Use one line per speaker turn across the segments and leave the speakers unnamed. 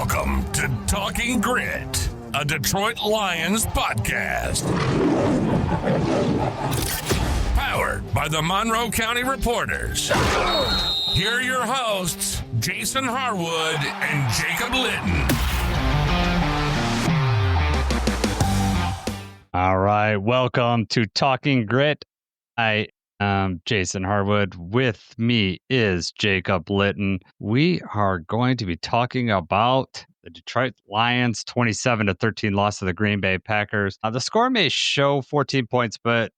Welcome to Talking Grit, a Detroit Lions podcast. Powered by the Monroe County Reporters. Here are your hosts, Jason Harwood and Jacob Litton.
All right, welcome to Talking Grit. I am Jason Harwood. With me is Jacob Litton. We are going to be talking about the Detroit Lions 27-13 loss to the Green Bay Packers. The score may show 14 points, but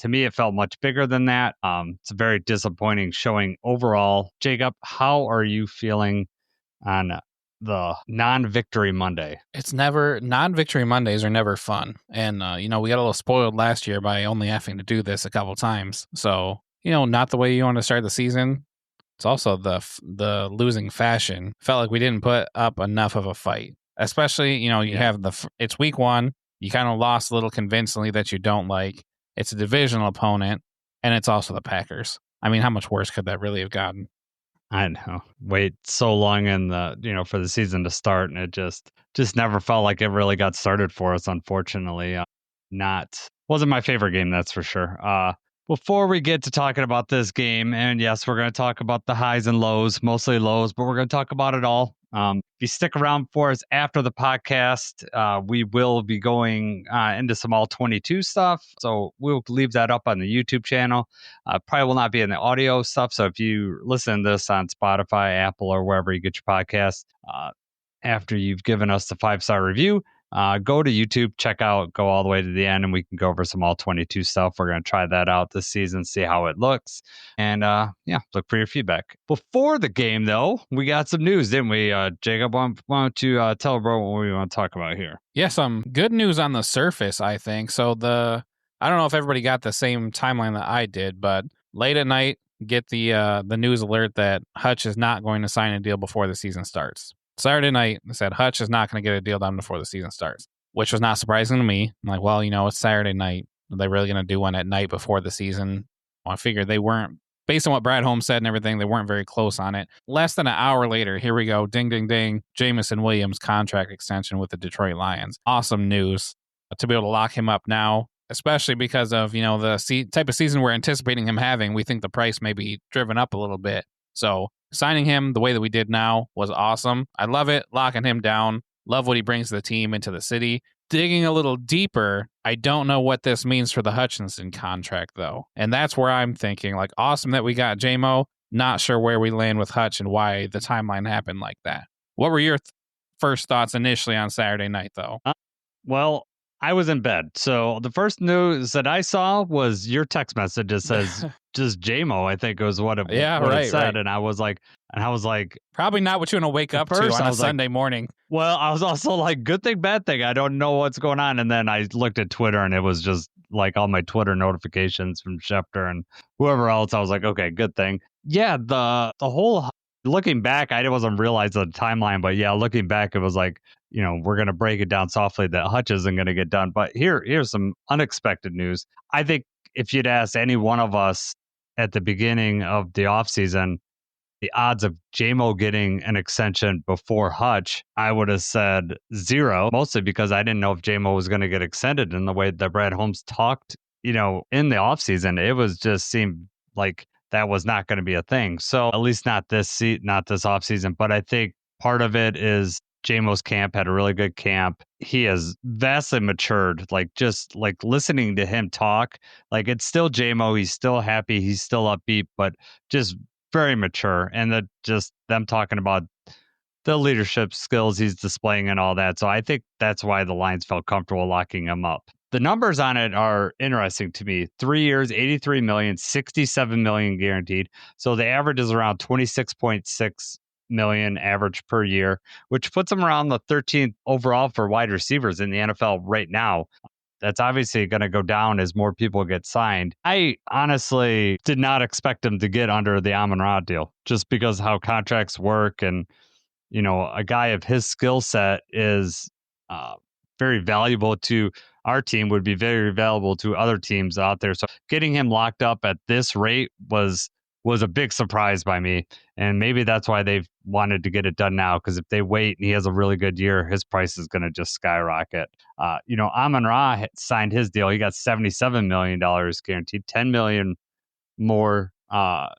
to me, it felt much bigger than that. It's a very disappointing showing overall. Jacob, how are you feeling on the non-victory Monday?
It's never, non-victory Mondays are never fun. And, we got a little spoiled last year by only having to do this a couple times. So, not the way you want to start the season. It's also the losing fashion. Felt like we didn't put up enough of a fight. Especially, you have it's week one. You kind of lost a little convincingly that you don't like. It's a divisional opponent, and it's also the Packers. I mean, how much worse could that really have gotten?
I know. Wait so long in the, for the season to start, and it just never felt like it really got started for us, unfortunately. Wasn't my favorite game, that's for sure. Before we get to talking about this game, and yes, we're going to talk about the highs and lows, mostly lows, but we're going to talk about it all. If you stick around for us after the podcast, we will be going into some all 22 stuff. So we'll leave that up on the YouTube channel. Probably will not be in the audio stuff. So if you listen to this on Spotify, Apple, or wherever you get your podcast, after you've given us the 5-star review, go to YouTube, go all the way to the end, and we can go over some all 22 stuff. We're going to try that out this season, see how it looks, and look for your feedback. Before the game, though, we got some news, didn't we, Jacob? Why don't you tell everyone what we want to talk about here?
Yeah, some good news on the surface, I think. So I don't know if everybody got the same timeline that I did, but late at night, get the news alert that Hutch is not going to sign a deal before the season starts. Saturday night, they said Hutch is not going to get a deal done before the season starts, which was not surprising to me. I'm like, well, it's Saturday night. Are they really going to do one at night before the season? Well, I figured they weren't, based on what Brad Holmes said and everything, they weren't very close on it. Less than an hour later, here we go. Ding, ding, ding. Jamison Williams contract extension with the Detroit Lions. Awesome news to be able to lock him up now, especially because of, the type of season we're anticipating him having. We think the price may be driven up a little bit. So signing him the way that we did now was awesome. I love it. Locking him down. Love what he brings to the team, into the city. Digging a little deeper, I don't know what this means for the Hutchinson contract, though. And that's where I'm thinking, awesome that we got J-Mo. Not sure where we land with Hutch and why the timeline happened like that. What were your first thoughts initially on Saturday night, though?
Well, I was in bed. So the first news that I saw was your text message that says just J-Mo, I think was what it said. Right. And I was like,
probably not what you want to wake up to on a Sunday morning.
Well, I was also like, good thing, bad thing. I don't know what's going on. And then I looked at Twitter and it was just like all my Twitter notifications from Schefter and whoever else. I was like, okay, good thing. Yeah, the whole, looking back, I wasn't realizing the timeline, but yeah, looking back, it was like, we're going to break it down softly that Hutch isn't going to get done. But here's some unexpected news. I think if you'd asked any one of us at the beginning of the offseason, the odds of J-Mo getting an extension before Hutch, I would have said 0, mostly because I didn't know if J-Mo was going to get extended in the way that Brad Holmes talked, in the offseason. It was just seemed like that was not going to be a thing. So at least not this offseason. But I think part of it is J-Mo's camp had a really good camp. He has vastly matured, just listening to him talk, it's still J-Mo. He's still happy. He's still upbeat, but just very mature. And them talking about the leadership skills he's displaying and all that. So I think that's why the Lions felt comfortable locking him up. The numbers on it are interesting to me. 3 years, $83 million, $67 million guaranteed. So the average is around $26.6 million average per year, which puts him around the 13th overall for wide receivers in the NFL right now. That's obviously going to go down as more people get signed. I honestly did not expect him to get under the Amon-Ra deal just because how contracts work. And, a guy of his skill set is very valuable to our team, would be very valuable to other teams out there. So getting him locked up at this rate was was a big surprise by me. And maybe that's why they've wanted to get it done now, because if they wait and he has a really good year, his price is going to just skyrocket. Amon-Ra signed his deal. He got $77 million guaranteed, $10 million more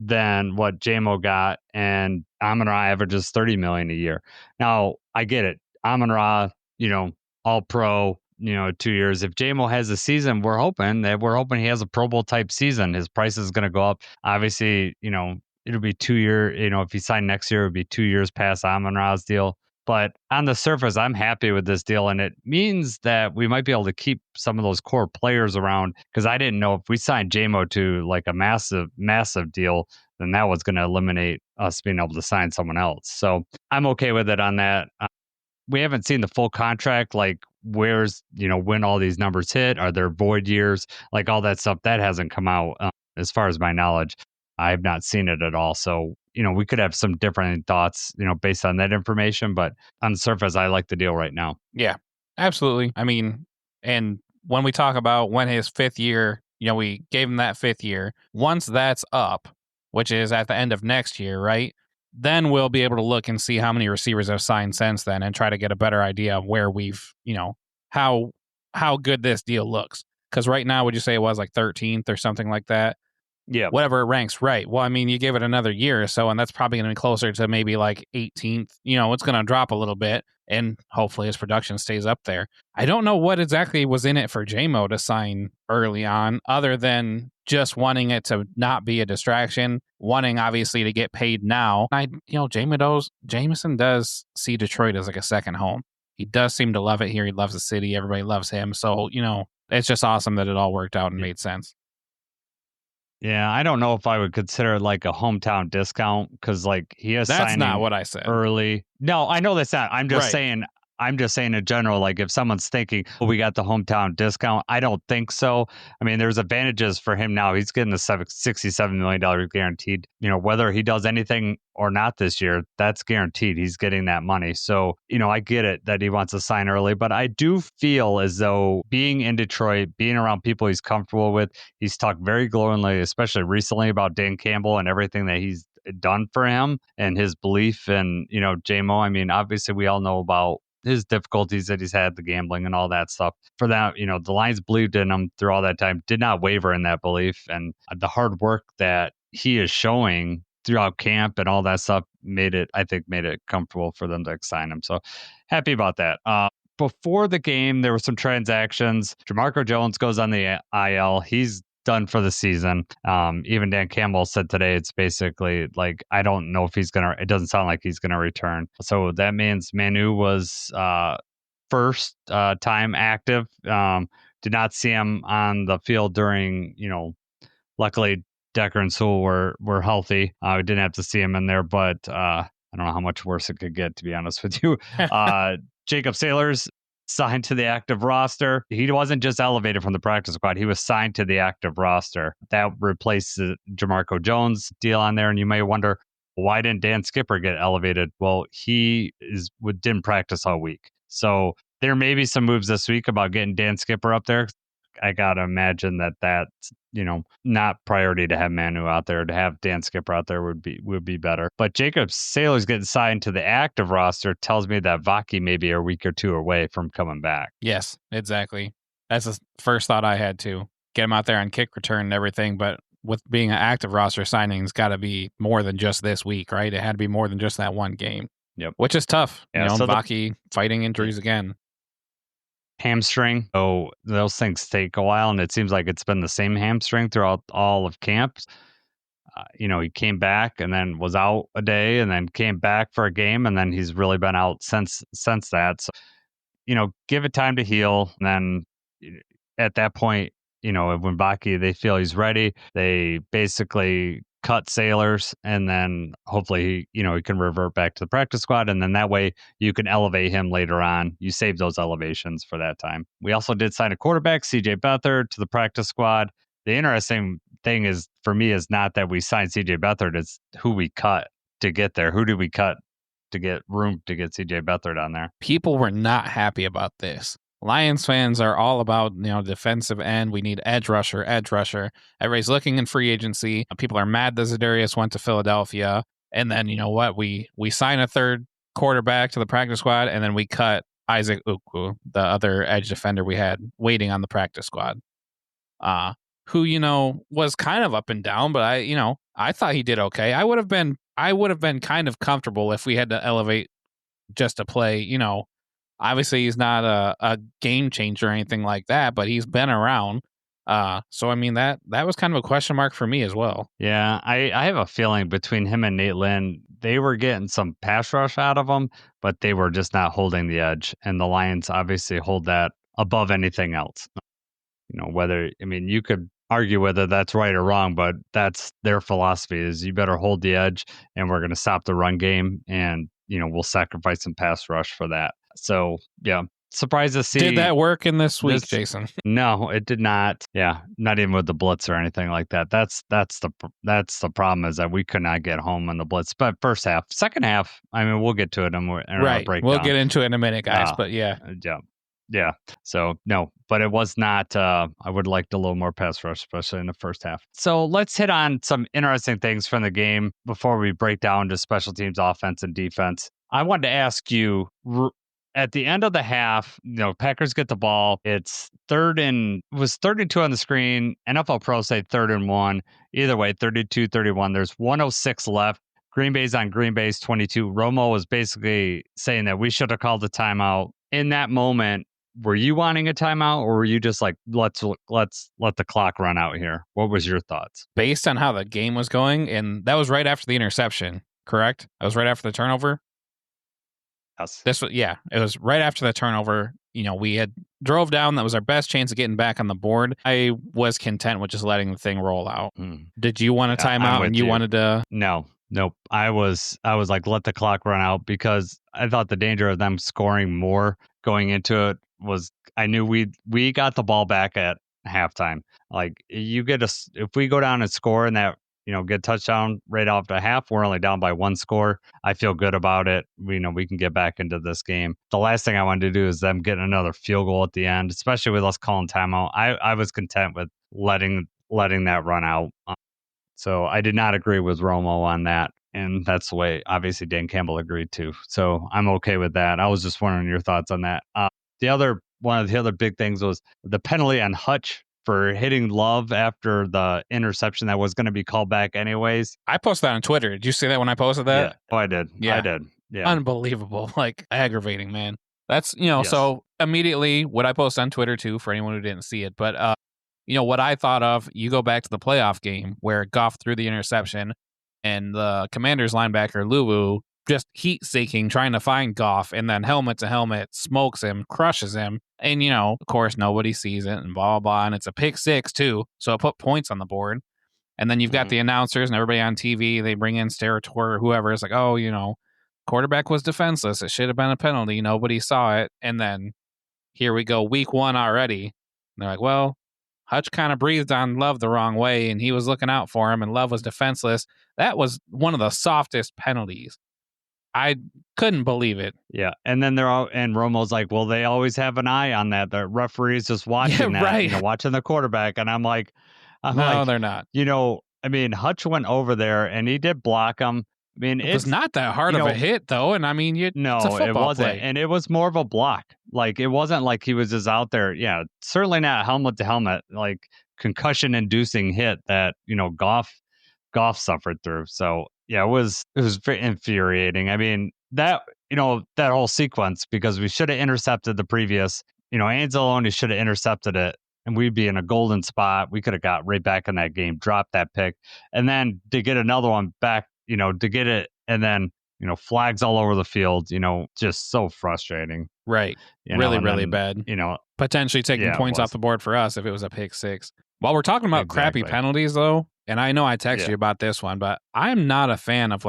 than what JMO got, and Amon-Ra averages $30 million a year. Now, I get it. Amon-Ra, all pro, 2 years. If JMO has a season, we're hoping he has a Pro Bowl type season. His price is going to go up. Obviously, it'll be 2 year, if he signed next year, it would be 2 years past Amon-Ra's deal. But on the surface, I'm happy with this deal, and it means that we might be able to keep some of those core players around, because I didn't know if we signed JMO to like a massive, massive deal, then that was going to eliminate us being able to sign someone else. So I'm okay with it on that. We haven't seen the full contract, like where's, when all these numbers hit, are there void years, like all that stuff that hasn't come out as far as my knowledge. I've not seen it at all. So, we could have some different thoughts, based on that information, but on the surface, I like the deal right now.
Yeah, absolutely. I mean, and when we talk about when his 5th year, we gave him that 5th year. Once that's up, which is at the end of next year, right? Then we'll be able to look and see how many receivers have signed since then and try to get a better idea of where we've, how good this deal looks. Because right now, would you say it was like 13th or something like that?
Yeah.
Whatever it ranks, right. Well, I mean, you give it another year or so, and that's probably going to be closer to maybe like 18th. It's going to drop a little bit, and hopefully his production stays up there. I don't know what exactly was in it for JMO to sign early on, other than just wanting it to not be a distraction, wanting obviously to get paid now. Jameson does see Detroit as like a second home. He does seem to love it here. He loves the city. Everybody loves him. So, it's just awesome that it all worked out and made sense.
Yeah, I don't know if I would consider it like a hometown discount, because like he is
That's
signing
not what I said.
early. No, I know that's not. I'm just saying in general, like if someone's thinking, oh, we got the hometown discount, I don't think so. I mean, there's advantages for him now. He's getting the $67 million guaranteed. Whether he does anything or not this year, that's guaranteed. He's getting that money. So, I get it that he wants to sign early, but I do feel as though being in Detroit, being around people he's comfortable with, he's talked very glowingly, especially recently, about Dan Campbell and everything that he's done for him and his belief in, JMO. I mean, obviously we all know about his difficulties that he's had, the gambling and all that stuff. For that, the Lions believed in him through all that time, did not waver in that belief. And the hard work that he is showing throughout camp and all that stuff made it comfortable for them to sign him. So happy about that. Before the game, there were some transactions. Jamarco Jones goes on the IL. He's done for the season. Even Dan Campbell said today, it's basically like, I don't know if it doesn't sound like he's going to return. So that means Manu was first time active. Did not see him on the field during, luckily Decker and Sewell were healthy. We didn't have to see him in there, but I don't know how much worse it could get, to be honest with you. Jacob Sailors signed to the active roster. He wasn't just elevated from the practice squad. He was signed to the active roster. That replaced the Jamarco Jones deal on there. And you may wonder, why didn't Dan Skipper get elevated? Well, he didn't practice all week. So there may be some moves this week about getting Dan Skipper up there. I got to imagine that's, not priority to have Manu out there. To have Dan Skipper out there would be better. But Jacob Sailors getting signed to the active roster tells me that Vaki may be a week or two away from coming back.
Yes, exactly. That's the first thought I had too. Get him out there on kick return and everything. But with being an active roster signing, it's got to be more than just this week, right? It had to be more than just that one game.
Yep.
Which is tough.
Yeah,
so Vaki fighting injuries again.
Hamstring. So those things take a while, and it seems like it's been the same hamstring throughout all of camp. He came back and then was out a day and then came back for a game, and then he's really been out since that. So, give it time to heal. And then at that point, when Baki, they feel he's ready, they basically cut Sailors, and then hopefully, he can revert back to the practice squad. And then that way you can elevate him later on. You save those elevations for that time. We also did sign a quarterback, CJ Beathard, to the practice squad. The interesting thing is, for me, is not that we signed CJ Beathard, it's who we cut to get there. Who did we cut to get room to get CJ Beathard on there?
People were not happy about this. Lions fans are all about, defensive end. We need edge rusher, edge rusher. Everybody's looking in free agency. People are mad that Za'Darius went to Philadelphia. And then, you know what? We sign a third quarterback to the practice squad, and then we cut Isaac Ukwu, the other edge defender we had waiting on the practice squad. Who, was kind of up and down, but I thought he did okay. I would have been kind of comfortable if we had to elevate just to play, obviously he's not a game changer or anything like that, but he's been around. So I mean that was kind of a question mark for me as well.
Yeah, I have a feeling between him and Nate Lynn, they were getting some pass rush out of him, but they were just not holding the edge. And the Lions obviously hold that above anything else. You could argue whether that's right or wrong, but that's their philosophy is you better hold the edge and we're going to stop the run game and, we'll sacrifice some pass rush for that. So, yeah, surprised to see.
Did that work in this week, Jason?
No, it did not. Yeah, not even with the blitz or anything like that. That's the problem is that we could not get home on the blitz. But first half, second half, we'll get to it in our breakdown.
We'll get into it in a minute, guys. But yeah.
Yeah. So no, but it was not. I would like a little more pass rush, especially in the first half. So let's hit on some interesting things from the game before we break down to special teams, offense, and defense. I wanted to ask you at the end of the half. Packers get the ball. It's 32 on the screen. NFL Pro say 3rd and 1. Either way, 32-31. There's 1:06 left. Green Bay's on Green Bay's 22. Romo was basically saying that we should have called the timeout. In that moment, were you wanting a timeout, or were you just like, let's let the clock run out here? What was your thoughts?
Based on how the game was going, and that was right after the interception, correct? That was right after the turnover?
Yes.
It was right after the turnover. We had drove down. That was our best chance of getting back on the board. I was content with just letting the thing roll out. Did you want a timeout and you wanted to?
No. Nope. I was like, let the clock run out because I thought the danger of them scoring more going into it was, I knew we got the ball back at halftime. Like if we go down and score and that, get a touchdown right off the half, we're only down by 1 score. I feel good about it. We can get back into this game. The last thing I wanted to do is them getting another field goal at the end, especially with us calling timeout. I was content with letting that run out. So I did not agree with Romo on that. And that's the way, obviously, Dan Campbell agreed to. So I'm okay with that. I was just wondering your thoughts on that. One of the other big things was the penalty on Hutch for hitting Love after the interception that was going to be called back anyways.
I posted that on Twitter. Did you see that when I posted that?
Yeah. Oh, I did. Yeah. I did. Yeah.
Unbelievable. Like, aggravating, man. That's,
Yes.
So immediately what I posted on Twitter, too, for anyone who didn't see it. But, what I thought of, you go back to the playoff game where Goff threw the interception and the Commanders linebacker, Luwu, just heat-seeking, trying to find Goff, and then helmet to helmet, smokes him, crushes him. And, of course, nobody sees it and blah, blah, blah. And it's a pick six, too. So it put points on the board. And then you've got the announcers and everybody on TV. They bring in Steratore or whoever. It's like, quarterback was defenseless. It should have been a penalty. Nobody saw it. And then here we go, week 1 already. And they're like, well, Hutch kind of breathed on Love the wrong way, and he was looking out for him, and Love was defenseless. That was one of the softest penalties. I couldn't believe it.
Yeah, and then and Romo's like, well, they always have an eye on that. The referee's just watching that,
right.
Watching the quarterback, and I'm like,
no, they're not.
Hutch went over there, and he did block him.
It was not that hard of a hit, though, and
no,
it's a
it wasn't,
play.
and it was more of a block. Like, it wasn't like he was just out there. Yeah, certainly not helmet to helmet, like concussion-inducing hit that Goff suffered through. So yeah, it was very infuriating. That whole sequence, because we should have intercepted the previous. Anzalone should have intercepted it, and we'd be in a golden spot. We could have got right back in that game, dropped that pick, and then to get another one back. To get it, and then, flags all over the field, just so frustrating.
Right. Really bad. Potentially taking points off the board for us if it was a pick six. While we're talking about crappy penalties, though, and I know I texted you about this one, but I'm not a fan of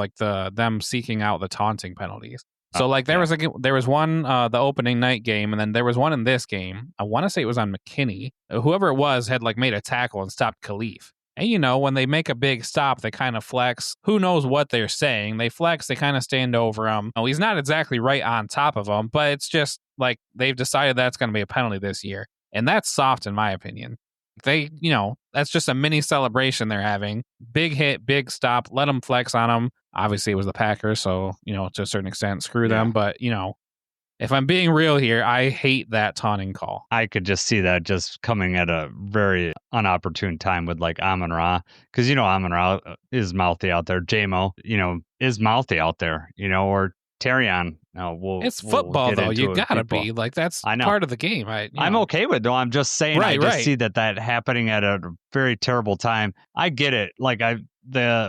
them seeking out the taunting penalties. So there was one the opening night game, and then there was one in this game. I want to say it was on McKinney. Whoever it was had made a tackle and stopped Khalif. And, when they make a big stop, they kind of flex. Who knows what they're saying? They flex, they kind of stand over him. Oh, he's not exactly right on top of him, but it's just like they've decided that's going to be a penalty this year. And that's soft, in my opinion. That's just a mini celebration they're having. Big hit, big stop, let them flex on them. Obviously, it was the Packers, so, to a certain extent, screw them. But, if I'm being real here, I hate that taunting call.
I could just see that just coming at a very unopportune time with like Amon-Ra, because Amon-Ra is mouthy out there. J-Mo, is mouthy out there, or Terrion.
It's football, though. You gotta be like, that's part of the game.
I'm okay with it, though. I'm just saying, I just see that happening at a very terrible time. I get it. Like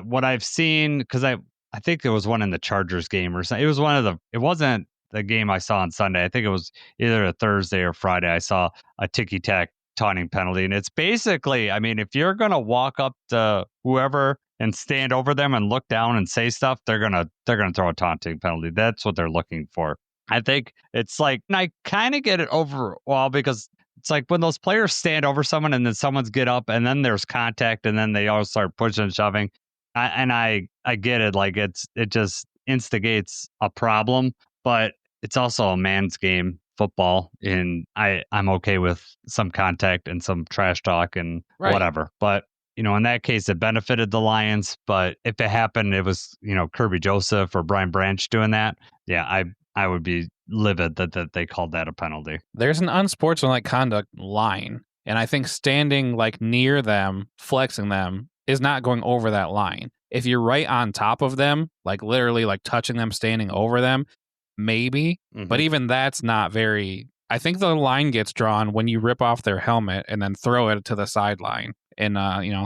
what I've seen, because I think there was one in the Chargers game or something. It wasn't the game I saw on Sunday. I think it was either a Thursday or Friday. I saw a ticky-tack taunting penalty. And it's basically, if you're going to walk up to whoever and stand over them and look down and say stuff, they're going to throw a taunting penalty. That's what they're looking for. I think it's like, and I kind of get it overall, because it's like when those players stand over someone and then someone's get up and then there's contact and then they all start pushing and shoving. I get it. Like it just instigates a problem, but it's also a man's game, football, and I'm okay with some contact and some trash talk and whatever. But, in that case, it benefited the Lions. But if it happened, it was, Kirby Joseph or Brian Branch doing that. Yeah, I would be livid that they called that a penalty.
There's an unsportsmanlike conduct line. And I think standing like near them, flexing them, is not going over that line. If you're right on top of them, like literally like touching them, standing over them, maybe, but even that's not very. I think the line gets drawn when you rip off their helmet and then throw it to the sideline. And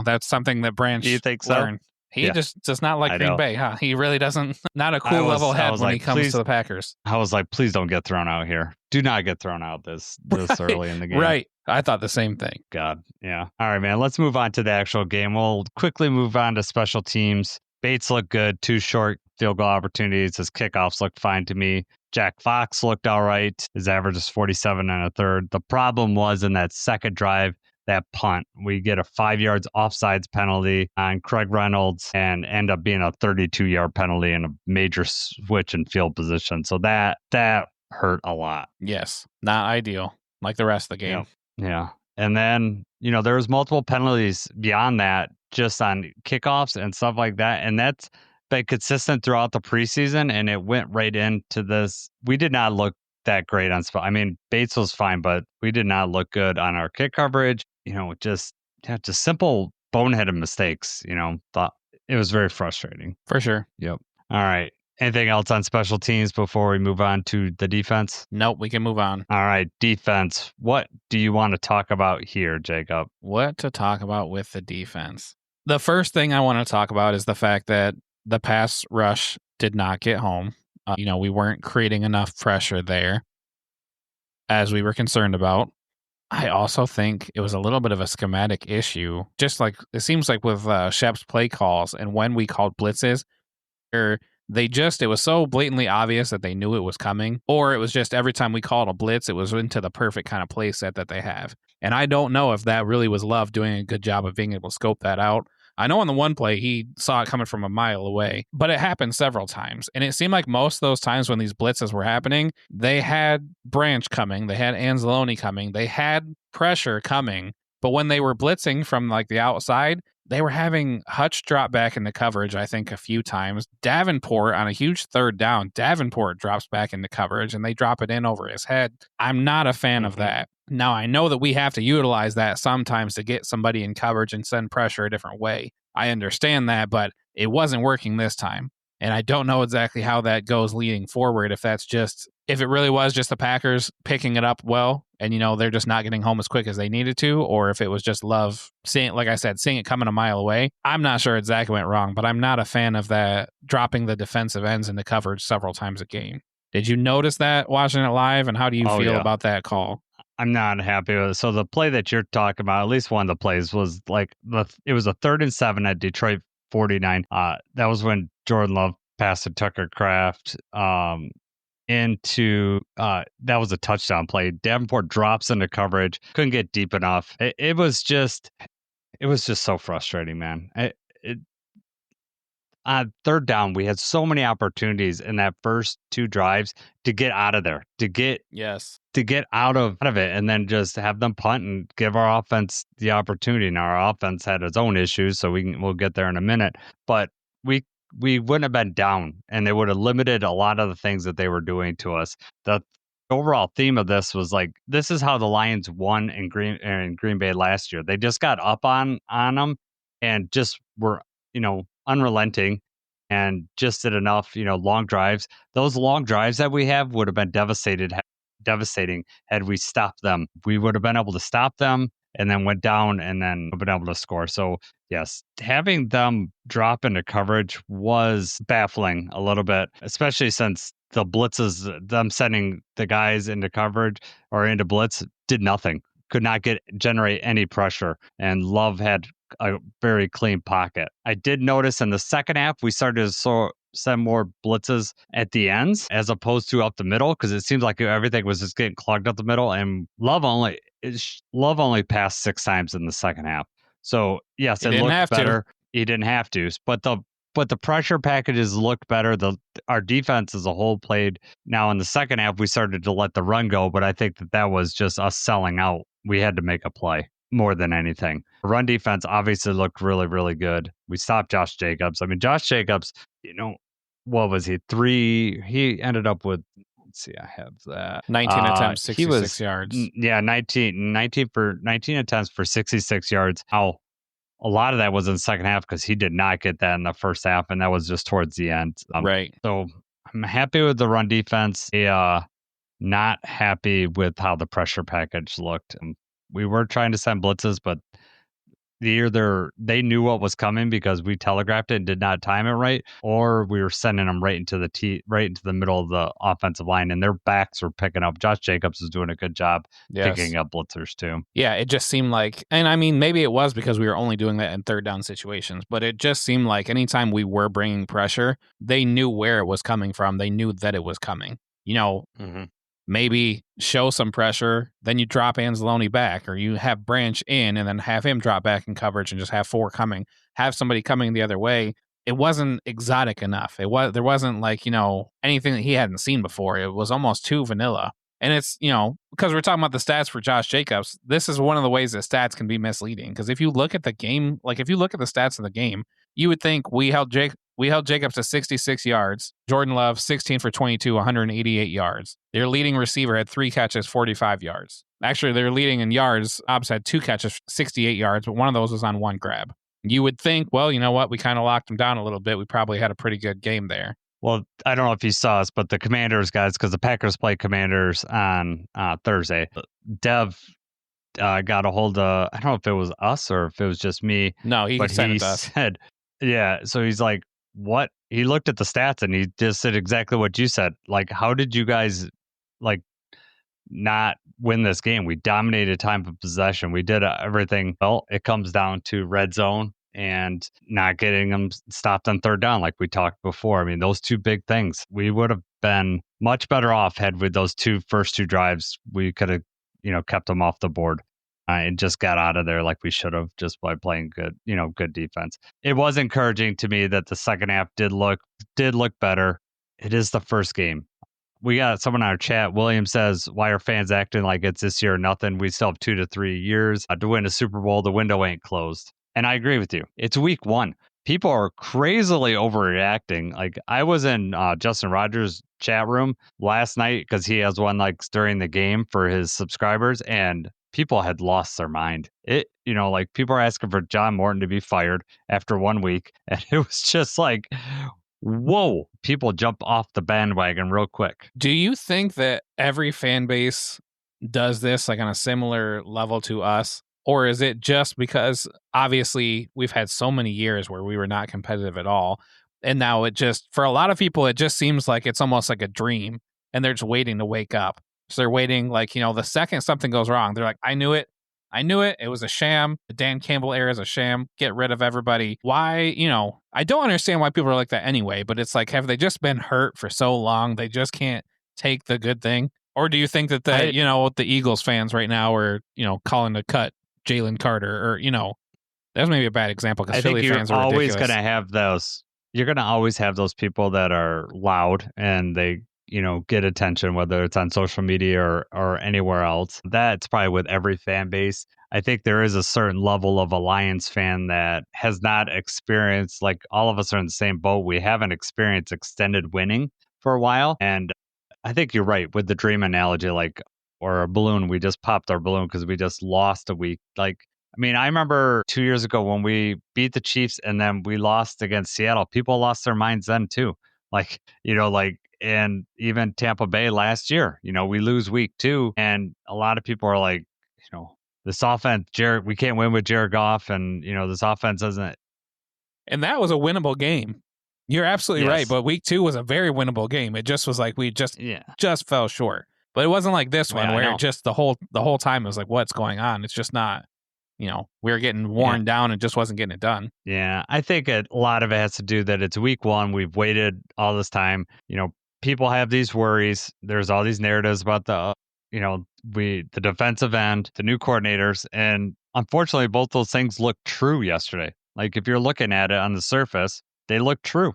that's something that Branch learned. He just does not like Green Bay, huh? He really doesn't. Not a cool level head when he comes to the Packers.
I was like, please don't get thrown out here. Do not get thrown out this early in the game.
Right. I thought the same thing.
God. Yeah. All right, man. Let's move on to the actual game. We'll quickly move on to special teams. Bates looked good. 2 short field goal opportunities. His kickoffs looked fine to me. Jack Fox looked all right. His average is 47 and a third. The problem was in that second drive, that punt. We get a 5 yards offsides penalty on Craig Reynolds and end up being a 32-yard penalty and a major switch in field position. So that hurt a lot.
Yes. Not ideal. Like the rest of the game.
Yeah. And then, there was multiple penalties beyond that, just on kickoffs and stuff like that. And that's been consistent throughout the preseason, and it went right into this. We did not look that great on spot. Bates was fine, but we did not look good on our kick coverage. Just simple boneheaded mistakes. Thought it was very frustrating.
For sure.
Yep. All right. Anything else on special teams before we move on to the defense?
Nope, we can move on.
All right, defense. What do you want to talk about here, Jacob?
What to talk about with the defense? The first thing I want to talk about is the fact that the pass rush did not get home. We weren't creating enough pressure there, as we were concerned about. I also think it was a little bit of a schematic issue. Just like it seems like with Shep's play calls and when we called blitzes, it was so blatantly obvious that they knew it was coming, or it was just every time we called a blitz, it was into the perfect kind of play set that they have. And I don't know if that really was Love doing a good job of being able to scope that out. I know on the one play, he saw it coming from a mile away, but it happened several times. And it seemed like most of those times when these blitzes were happening, they had Branch coming, they had Anzalone coming, they had pressure coming. But when they were blitzing from like the outside, they were having Hutch drop back into coverage, I think, a few times. Davenport, on a huge third down, Davenport drops back into coverage, and they drop it in over his head. I'm not a fan of that. Now, I know that we have to utilize that sometimes to get somebody in coverage and send pressure a different way. I understand that, but it wasn't working this time. And I don't know exactly how that goes leading forward, if it really was just the Packers picking it up well and, they're just not getting home as quick as they needed to, or if it was just Love seeing it coming a mile away. I'm not sure exactly what went wrong, but I'm not a fan of that dropping the defensive ends into coverage several times a game. Did you notice that watching it live, and how do you feel about that call?
I'm not happy with it. So the play that you're talking about, at least one of the plays, was it was a 3rd and 7 at Detroit 49. That was when Jordan Love passed to Tucker Kraft into that was a touchdown play. Davenport drops into coverage, couldn't get deep enough. It was just It was just so frustrating, man. On third down, we had so many opportunities in that first 2 drives to get out of there,
Yes.
to get out of it, and then just have them punt and give our offense the opportunity. Now, our offense had its own issues, so we'll get there in a minute, but we we wouldn't have been down, and they would have limited a lot of the things that they were doing to us. The overall theme of this was like, this is how the Lions won in Green Bay last year. They just got up on them and just were, unrelenting, and just did enough, long drives. Those long drives that we have would have been devastating had we stopped them. We would have been able to stop them and then went down and then been able to score. So yes, having them drop into coverage was baffling a little bit, especially since the blitzes, them sending the guys into coverage or into blitz, did nothing. Could not generate any pressure, and Love had a very clean pocket. I did notice in the second half we started to send more blitzes at the ends as opposed to up the middle, because it seems like everything was just getting clogged up the middle, and Love only passed 6 times in the second half. So yes, it looked better. He didn't have to, but the pressure packages looked better. Our defense as a whole played. Now in the second half, we started to let the run go, but I think that was just us selling out. We had to make a play more than anything. Run defense obviously looked really, really good. We stopped Josh Jacobs. I mean, Josh Jacobs, what was he? He ended up with, let's see, I have that.
19 attempts, 66 yards.
Yeah, 19 attempts for 66 yards. How a lot of that was in the second half because he did not get that in the first half, and that was just towards the end.
Right.
So I'm happy with the run defense. Not happy with how the pressure package looked. We were trying to send blitzes, but either they knew what was coming because we telegraphed it and did not time it right, or we were sending them right into the middle of the offensive line, and their backs were picking up. Josh Jacobs is doing a good job picking up blitzers too.
Yeah, it just seemed like, and I mean, maybe it was because we were only doing that in third down situations, but it just seemed like anytime we were bringing pressure, they knew where it was coming from. They knew that it was coming. Maybe show some pressure, then you drop Anzalone back, or you have Branch in and then have him drop back in coverage and just have 4 coming, have somebody coming the other way. It wasn't exotic enough. There wasn't like, anything that he hadn't seen before. It was almost too vanilla. And it's, because we're talking about the stats for Josh Jacobs, this is one of the ways that stats can be misleading. Because if you look at the game, like if you look at the stats of the game, you would think we held Jacobs to 66 yards. Jordan Love, 16 for 22, 188 yards. Their leading receiver had 3 catches, 45 yards. Actually, their leading in yards, Obbs had 2 catches, 68 yards, but one of those was on 1 grab. You would think, well, you know what? We kind of locked them down a little bit. We probably had a pretty good game there.
Well, I don't know if you saw us, but the Commanders guys, because the Packers play Commanders on Thursday, Dev got a hold of, I don't know if it was us or if it was just me.
No, he sent it to us.
Said, yeah, so he's like, what? He looked at the stats and he just said exactly what you said. Like, how did you guys, not win this game? We dominated time of possession. We did everything. Well, it comes down to red zone and not getting them stopped on third down like we talked before. I mean, those 2 big things. We would have been much better off had with those first two drives. We could have, kept them off the board and just got out of there like we should have, just by playing good defense. It was encouraging to me that the second half did look better. It is the first game. We got someone in our chat. William says, why are fans acting like it's this year or nothing? We still have 2 to 3 years to win a Super Bowl. The window ain't closed. And I agree with you. It's week 1. People are crazily overreacting. Like, I was in Justin Rogers' chat room last night because he has one during the game for his subscribers, and people had lost their mind. People are asking for John Morton to be fired after 1 week, and it was just like, whoa, people jump off the bandwagon real quick.
Do you think that every fan base does this on a similar level to us? Or is it just because obviously we've had so many years where we were not competitive at all, and now it just, for a lot of people, it just seems like it's almost like a dream, and they're just waiting to wake up. So they're waiting, the second something goes wrong, they're like, I knew it. It was a sham. The Dan Campbell era is a sham. Get rid of everybody. Why, I don't understand why people are like that anyway, but it's like, have they just been hurt for so long they just can't take the good thing? Or do you think that the Eagles fans right now are, calling to cut Jalen Carter, or, That's maybe a bad example because
I think
Philly
you're
fans are
always
ridiculous.
going to have those. You're going to always have those people that are loud and they, get attention, whether it's on social media or anywhere else. That's probably with every fan base. I think there is a certain level of a Lions fan that has not experienced, like all of us are in the same boat. We haven't experienced extended winning for a while. And I think you're right with the dream analogy, like, or a balloon. We just popped our balloon because we just lost a week. Like, I mean, I remember 2 years ago when we beat the Chiefs and then we lost against Seattle. People lost their minds then too. Like, and even Tampa Bay last year, we lose week 2, and a lot of people are like, this offense, we can't win with Jared Goff, and this offense doesn't.
And that was a winnable game. You're absolutely right.
Yes.
But week 2 was a very winnable game. It just was like we just fell short. But it wasn't like this one where just the whole time it was like, what's going on? It's just not. We were getting worn down and just wasn't getting it done.
Yeah, I think a lot of it has to do that it's week 1. We've waited all this time. People have these worries. There's all these narratives about the defensive end, the new coordinators, and unfortunately, both those things look true yesterday. Like if you're looking at it on the surface, they look true.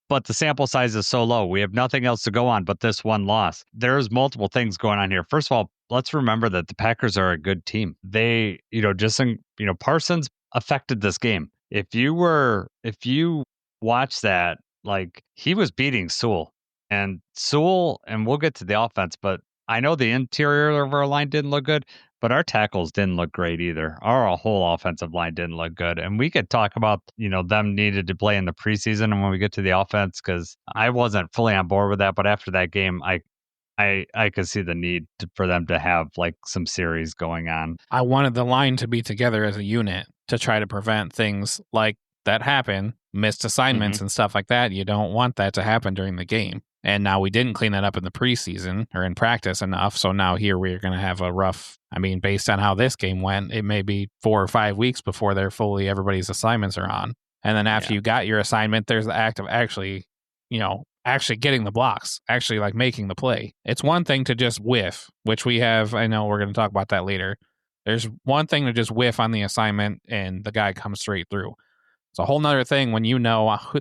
But the sample size is so low. We have nothing else to go on but this one loss. There's multiple things going on here. First of all, let's remember that the Packers are a good team. They, Parsons affected this game. If you watch that, like he was beating Sewell, and we'll get to the offense, but I know the interior of our line didn't look good, but our tackles didn't look great either. Our whole offensive line didn't look good. And we could talk about, them needed to play in the preseason and when we get to the offense, because I wasn't fully on board with that. But after that game, I could see the need for them to have like some series going on.
I wanted the line to be together as a unit to try to prevent things like that happen, missed assignments and stuff like that. You don't want that to happen during the game. And now we didn't clean that up in the preseason or in practice enough. So now here we're going to have a rough, based on how this game went, it may be 4 or 5 weeks before everybody's assignments are on. And then after you got your assignment, there's the act of actually getting the blocks, actually like making the play. It's one thing to just whiff, which we have. I know we're going to talk about that later. There's one thing to just whiff on the assignment and the guy comes straight through. It's a whole nother thing when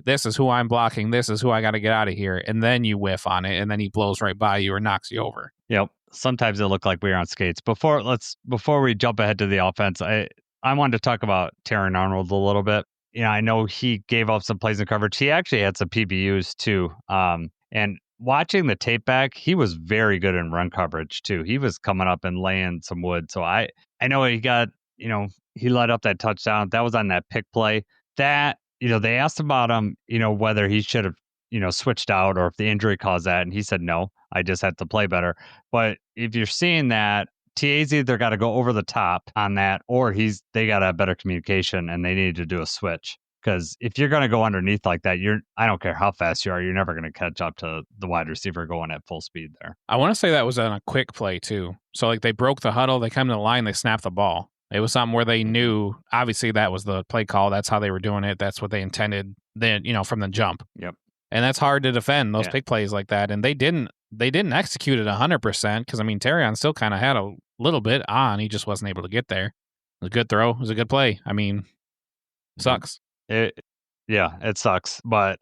this is who I'm blocking, this is who I got to get out of here, and then you whiff on it, and then he blows right by you or knocks you over.
Yep. Sometimes it looked like we were on skates. Before we jump ahead to the offense, I wanted to talk about Terran Arnold a little bit. I know he gave up some plays in coverage. He actually had some PBUs too. And watching the tape back, he was very good in run coverage too. He was coming up and laying some wood. So I know he got, he let up that touchdown. That was on that pick play. That, they asked about him, whether he should have, switched out or if the injury caused that. And he said, no, I just had to play better. But if you're seeing that, TA's either got to go over the top on that or they got to have better communication and they need to do a switch. Because if you're going to go underneath like that, I don't care how fast you are, you're never going to catch up to the wide receiver going at full speed there.
I want to say that was on a quick play too. So like they broke the huddle, they come to the line, they snapped the ball. It was something where they knew, obviously that was the play call. That's how they were doing it. That's what they intended then, from the jump.
Yep.
And that's hard to defend, those big plays like that. And they didn't execute it 100% because, Terrion still kind of had a little bit on. He just wasn't able to get there. It was a good throw. It was a good play. Sucks.
It sucks. But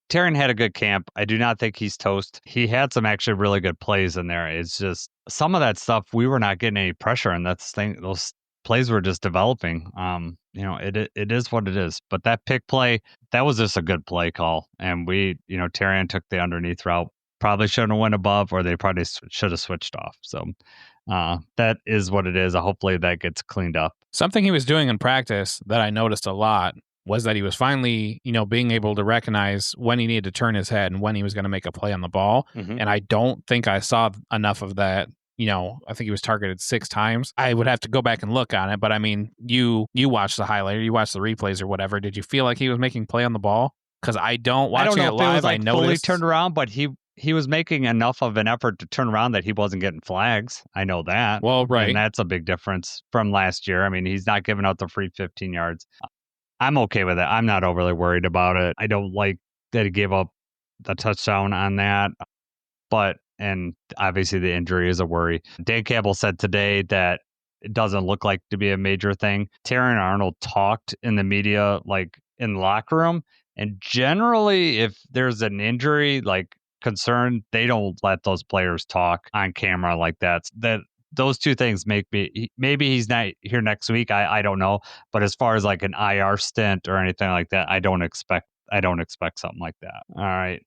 Terrion had a good camp. I do not think he's toast. He had some actually really good plays in there. It's just some of that stuff we were not getting any pressure, and those plays were just developing. It is what it is. But that pick play, that was just a good play call. And Terrion took the underneath route. Probably shouldn't have went above, or they probably should have switched off. So that is what it is. Hopefully that gets cleaned up.
Something he was doing in practice that I noticed a lot was that he was finally, being able to recognize when he needed to turn his head and when he was going to make a play on the ball. Mm-hmm. And I don't think I saw enough of that. I think he was targeted 6 times. I would have to go back and look on it. But you watched the highlight or you watched the replays or whatever. Did you feel like he was making play on the ball? Because I don't watch it live.
I noticed fully turned around, but he was making enough of an effort to turn around that he wasn't getting flags. I know that.
Well, right.
And that's a big difference from last year. He's not giving out the free 15 yards. I'm okay with it. I'm not overly worried about it. I don't like that he gave up the touchdown on that. And obviously the injury is a worry. Dan Campbell said today that it doesn't look like to be a major thing. Terry Arnold talked in the media, like in the locker room, and generally, if there's an injury, like concern, they don't let those players talk on camera like that. Those two things make me, maybe he's not here next week. I don't know. But as far as like an IR stint or anything like that, I don't expect something like that. All right.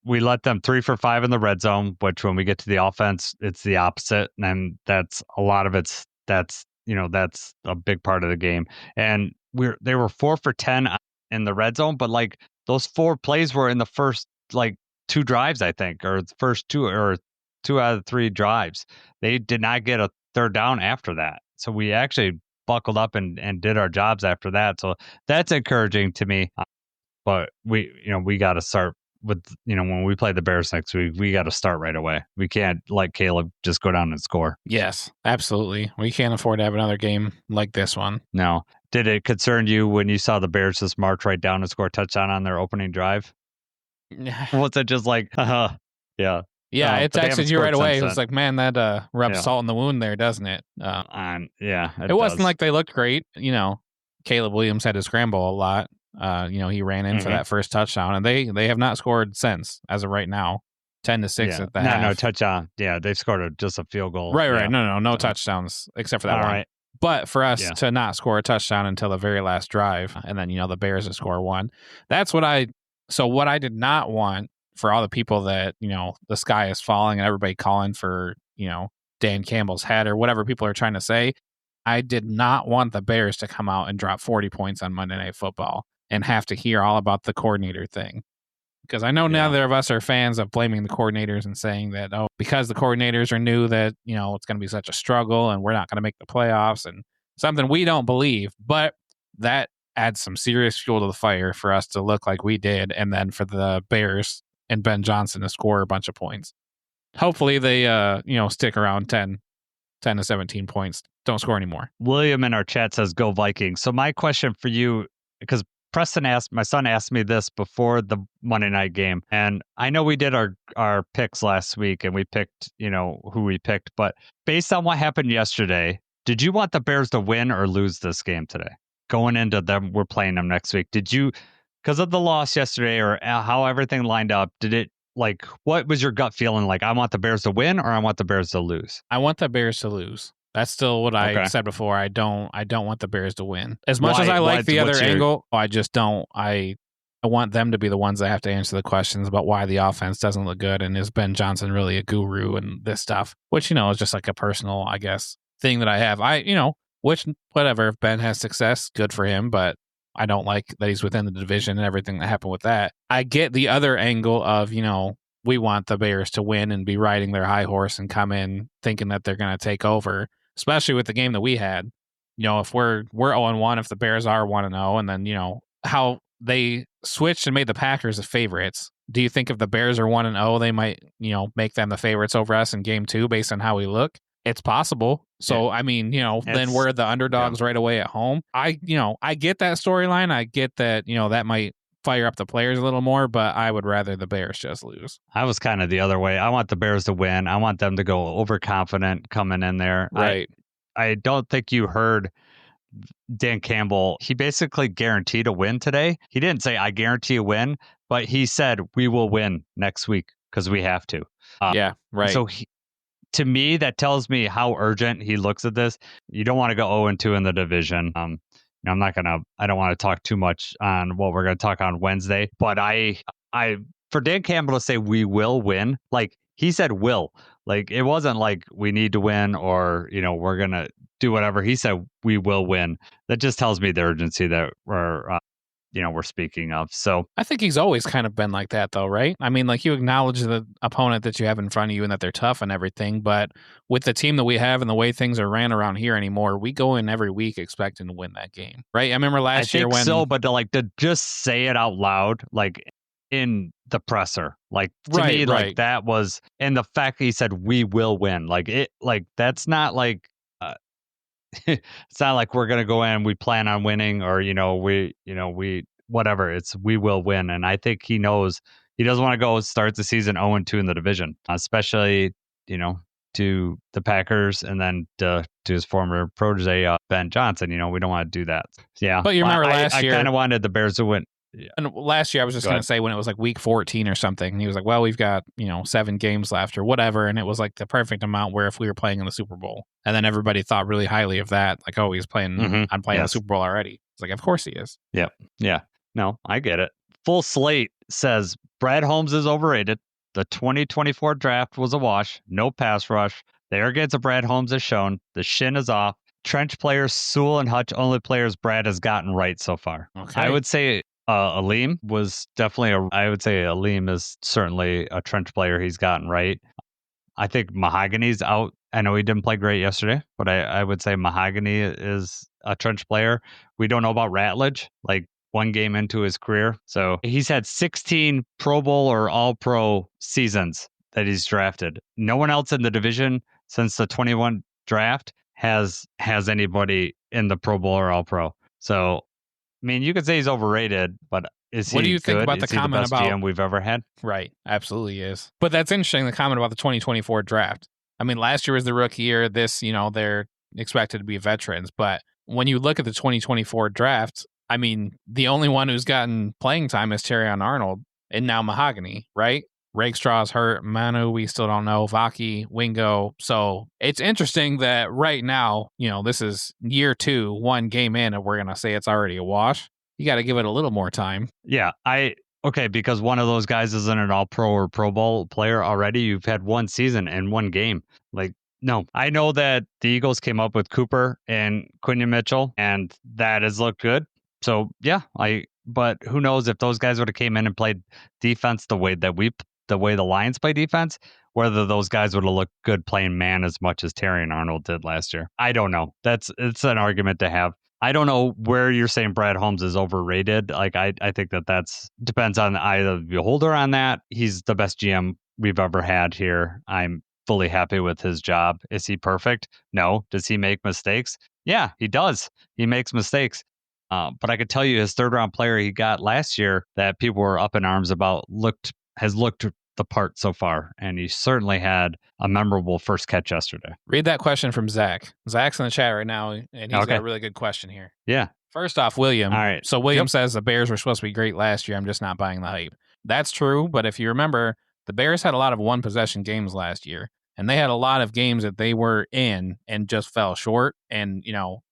We let them 3 for 5 in the red zone, which when we get to the offense, it's the opposite. And that's a lot of that's a big part of the game. And they were 4 for 10 in the red zone, but like those 4 plays were in the first like 2 drives, I think, or the first 2 out of 3 drives. They did not get a third down after that. So we actually buckled up and did our jobs after that. So that's encouraging to me. But we got to start with, when we play the Bears next week, we got to start right away. We can't let Caleb just go down and score.
Yes, absolutely. We can't afford to have another game like this one.
No. Did it concern you when you saw the Bears just march right down and score a touchdown on their opening drive? Was it just like, yeah.
Yeah, it texted you right away. It was like, man, that rubs salt in the wound there, doesn't it?
It
wasn't like they looked great. Caleb Williams had to scramble a lot. He ran in for that first touchdown, and they have not scored since as of right now. 10-6 at the half.
No touchdown. Yeah, they've scored just a field goal.
Right.
Yeah.
No touchdowns except for that one. Right. But for us to not score a touchdown until the very last drive, and then the Bears to score one, that's what I did not want for all the people that the sky is falling and everybody calling for Dan Campbell's head or whatever people are trying to say. I did not want the Bears to come out and drop 40 points on Monday Night Football and have to hear all about the coordinator thing. Because I know neither of us are fans of blaming the coordinators and saying that, because the coordinators are new that, it's going to be such a struggle and we're not going to make the playoffs and something we don't believe. But that adds some serious fuel to the fire for us to look like we did. And then for the Bears and Ben Johnson to score a bunch of points. Hopefully they, stick around 10 to 17 points. Don't score anymore.
William in our chat says, go Vikings. So my question for you, because my son asked me this before the Monday night game. And I know we did our picks last week and we picked, who we picked. But based on what happened yesterday, did you want the Bears to win or lose this game today? Going into them, we're playing them next week. Did you, because of the loss yesterday or how everything lined up, what was your gut feeling like? I want the Bears to win or I want the Bears to lose?
I want the Bears to lose. That's still what I said before. I don't want the Bears to win. As much as I like the other angle, I just don't. I want them to be the ones that have to answer the questions about why the offense doesn't look good and is Ben Johnson really a guru and this stuff, which, is just like a personal, I guess, thing that I have. Whatever, if Ben has success, good for him, but I don't like that he's within the division and everything that happened with that. I get the other angle of, we want the Bears to win and be riding their high horse and come in thinking that they're going to take over, especially with the game that we had. If we're 0-1, if the Bears are 1-0, and then, how they switched and made the Packers the favorites. Do you think if the Bears are 1-0, they might, make them the favorites over us in game 2 based on how we look? It's possible. So, I mean, then we're the underdogs right away at home. I get that storyline. I get that, that might fire up the players a little more, but I would rather the Bears just lose.
I was kind of the other way. I want the Bears to win. I want them to go overconfident coming in there.
Right.
I don't think you heard Dan Campbell. He basically guaranteed a win today. He didn't say, I guarantee a win, but he said, we will win next week because we have to.
Yeah, right.
So to me, that tells me how urgent he looks at this. You don't want to go 0-2 in the division. I don't want to talk too much on what we're going to talk on Wednesday, but for Dan Campbell to say we will win, like he said will, like it wasn't like we need to win or, we're going to do whatever. He said we will win. That just tells me the urgency that we're speaking of. So
I think he's always kind of been like that though, right? I mean, like you acknowledge the opponent that you have in front of you and that they're tough and everything, but with the team that we have and the way things are ran around here anymore, we go in every week expecting to win that game, right? I remember last year when...
but to just say it out loud, like in the presser, like to me, like that was, and the fact that he said we will win, like it, like that's not like, it's not like we're going to go in, we plan on winning or, we whatever. It's we will win. And I think he knows he doesn't want to go start the season 0-2 in the division, especially, to the Packers and then to his former protege, Ben Johnson. We don't want to do that. Yeah.
But you remember last year,
I kind of wanted the Bears to win.
Yeah. And last year, I was just going to say when it was like week 14 or something, and he was like, well, we've got, 7 games left or whatever. And it was like the perfect amount where if we were playing in the Super Bowl. And then everybody thought really highly of that. Like, oh, he's playing, I'm playing the Super Bowl already. It's like, of course he is.
Yep. Yeah. No, I get it. Full Slate says Brad Holmes is overrated. The 2024 draft was a wash. No pass rush. The arrogance of Brad Holmes is shown. The shin is off. Trench players, Sewell and Hutch, only players Brad has gotten right so far.
Okay.
I would say Aleem was definitely I would say Aleem is certainly a trench player he's gotten right. I think Mahogany's out. I know he didn't play great yesterday, but I would say Mahogany is a trench player. We don't know about Ratledge, like one game into his career. So he's had 16 Pro Bowl or All-Pro seasons that he's drafted. No one else in the division since the 21 draft has anybody in the Pro Bowl or All-Pro. So, I mean, you could say he's overrated, but is he
What do you
good?
think about
is
the
he
comment
the best
about
GM we've ever had?
Right, absolutely is. But that's interesting. The comment about the 2024 draft. I mean, last year was the rookie year. This, they're expected to be veterans. But when you look at the 2024 draft, I mean, the only one who's gotten playing time is Terrion Arnold and now Mahogany, right? Rakestraw's hurt. Manu, we still don't know. Vaki, Wingo. So it's interesting that right now, this is year 2, 1 game in, and we're going to say it's already a wash. You got to give it a little more time.
Yeah, because one of those guys isn't an All-Pro or Pro Bowl player already. You've had one season and one game. Like, no. I know that the Eagles came up with Cooper and Quinion Mitchell, and that has looked good. So, yeah, but who knows if those guys would have came in and played defense the way the Lions play defense, whether those guys would have looked good playing man as much as Terrion Arnold did last year. I don't know. It's an argument to have. I don't know where you're saying Brad Holmes is overrated. Like, I think that's depends on the eye of the beholder on that. He's the best GM we've ever had here. I'm fully happy with his job. Is he perfect? No. Does he make mistakes? Yeah, he does. He makes mistakes. But I could tell you his 3rd-round player he got last year that people were up in arms about has looked the part so far, and he certainly had a memorable first catch yesterday.
Read that question from Zach. Zach's in the chat right now, and he's got a really good question here.
Yeah.
First off, William.
All right.
So William says the Bears were supposed to be great last year. I'm just not buying the hype. That's true, but if you remember, the Bears had a lot of one-possession games last year. And they had a lot of games that they were in and just fell short. And,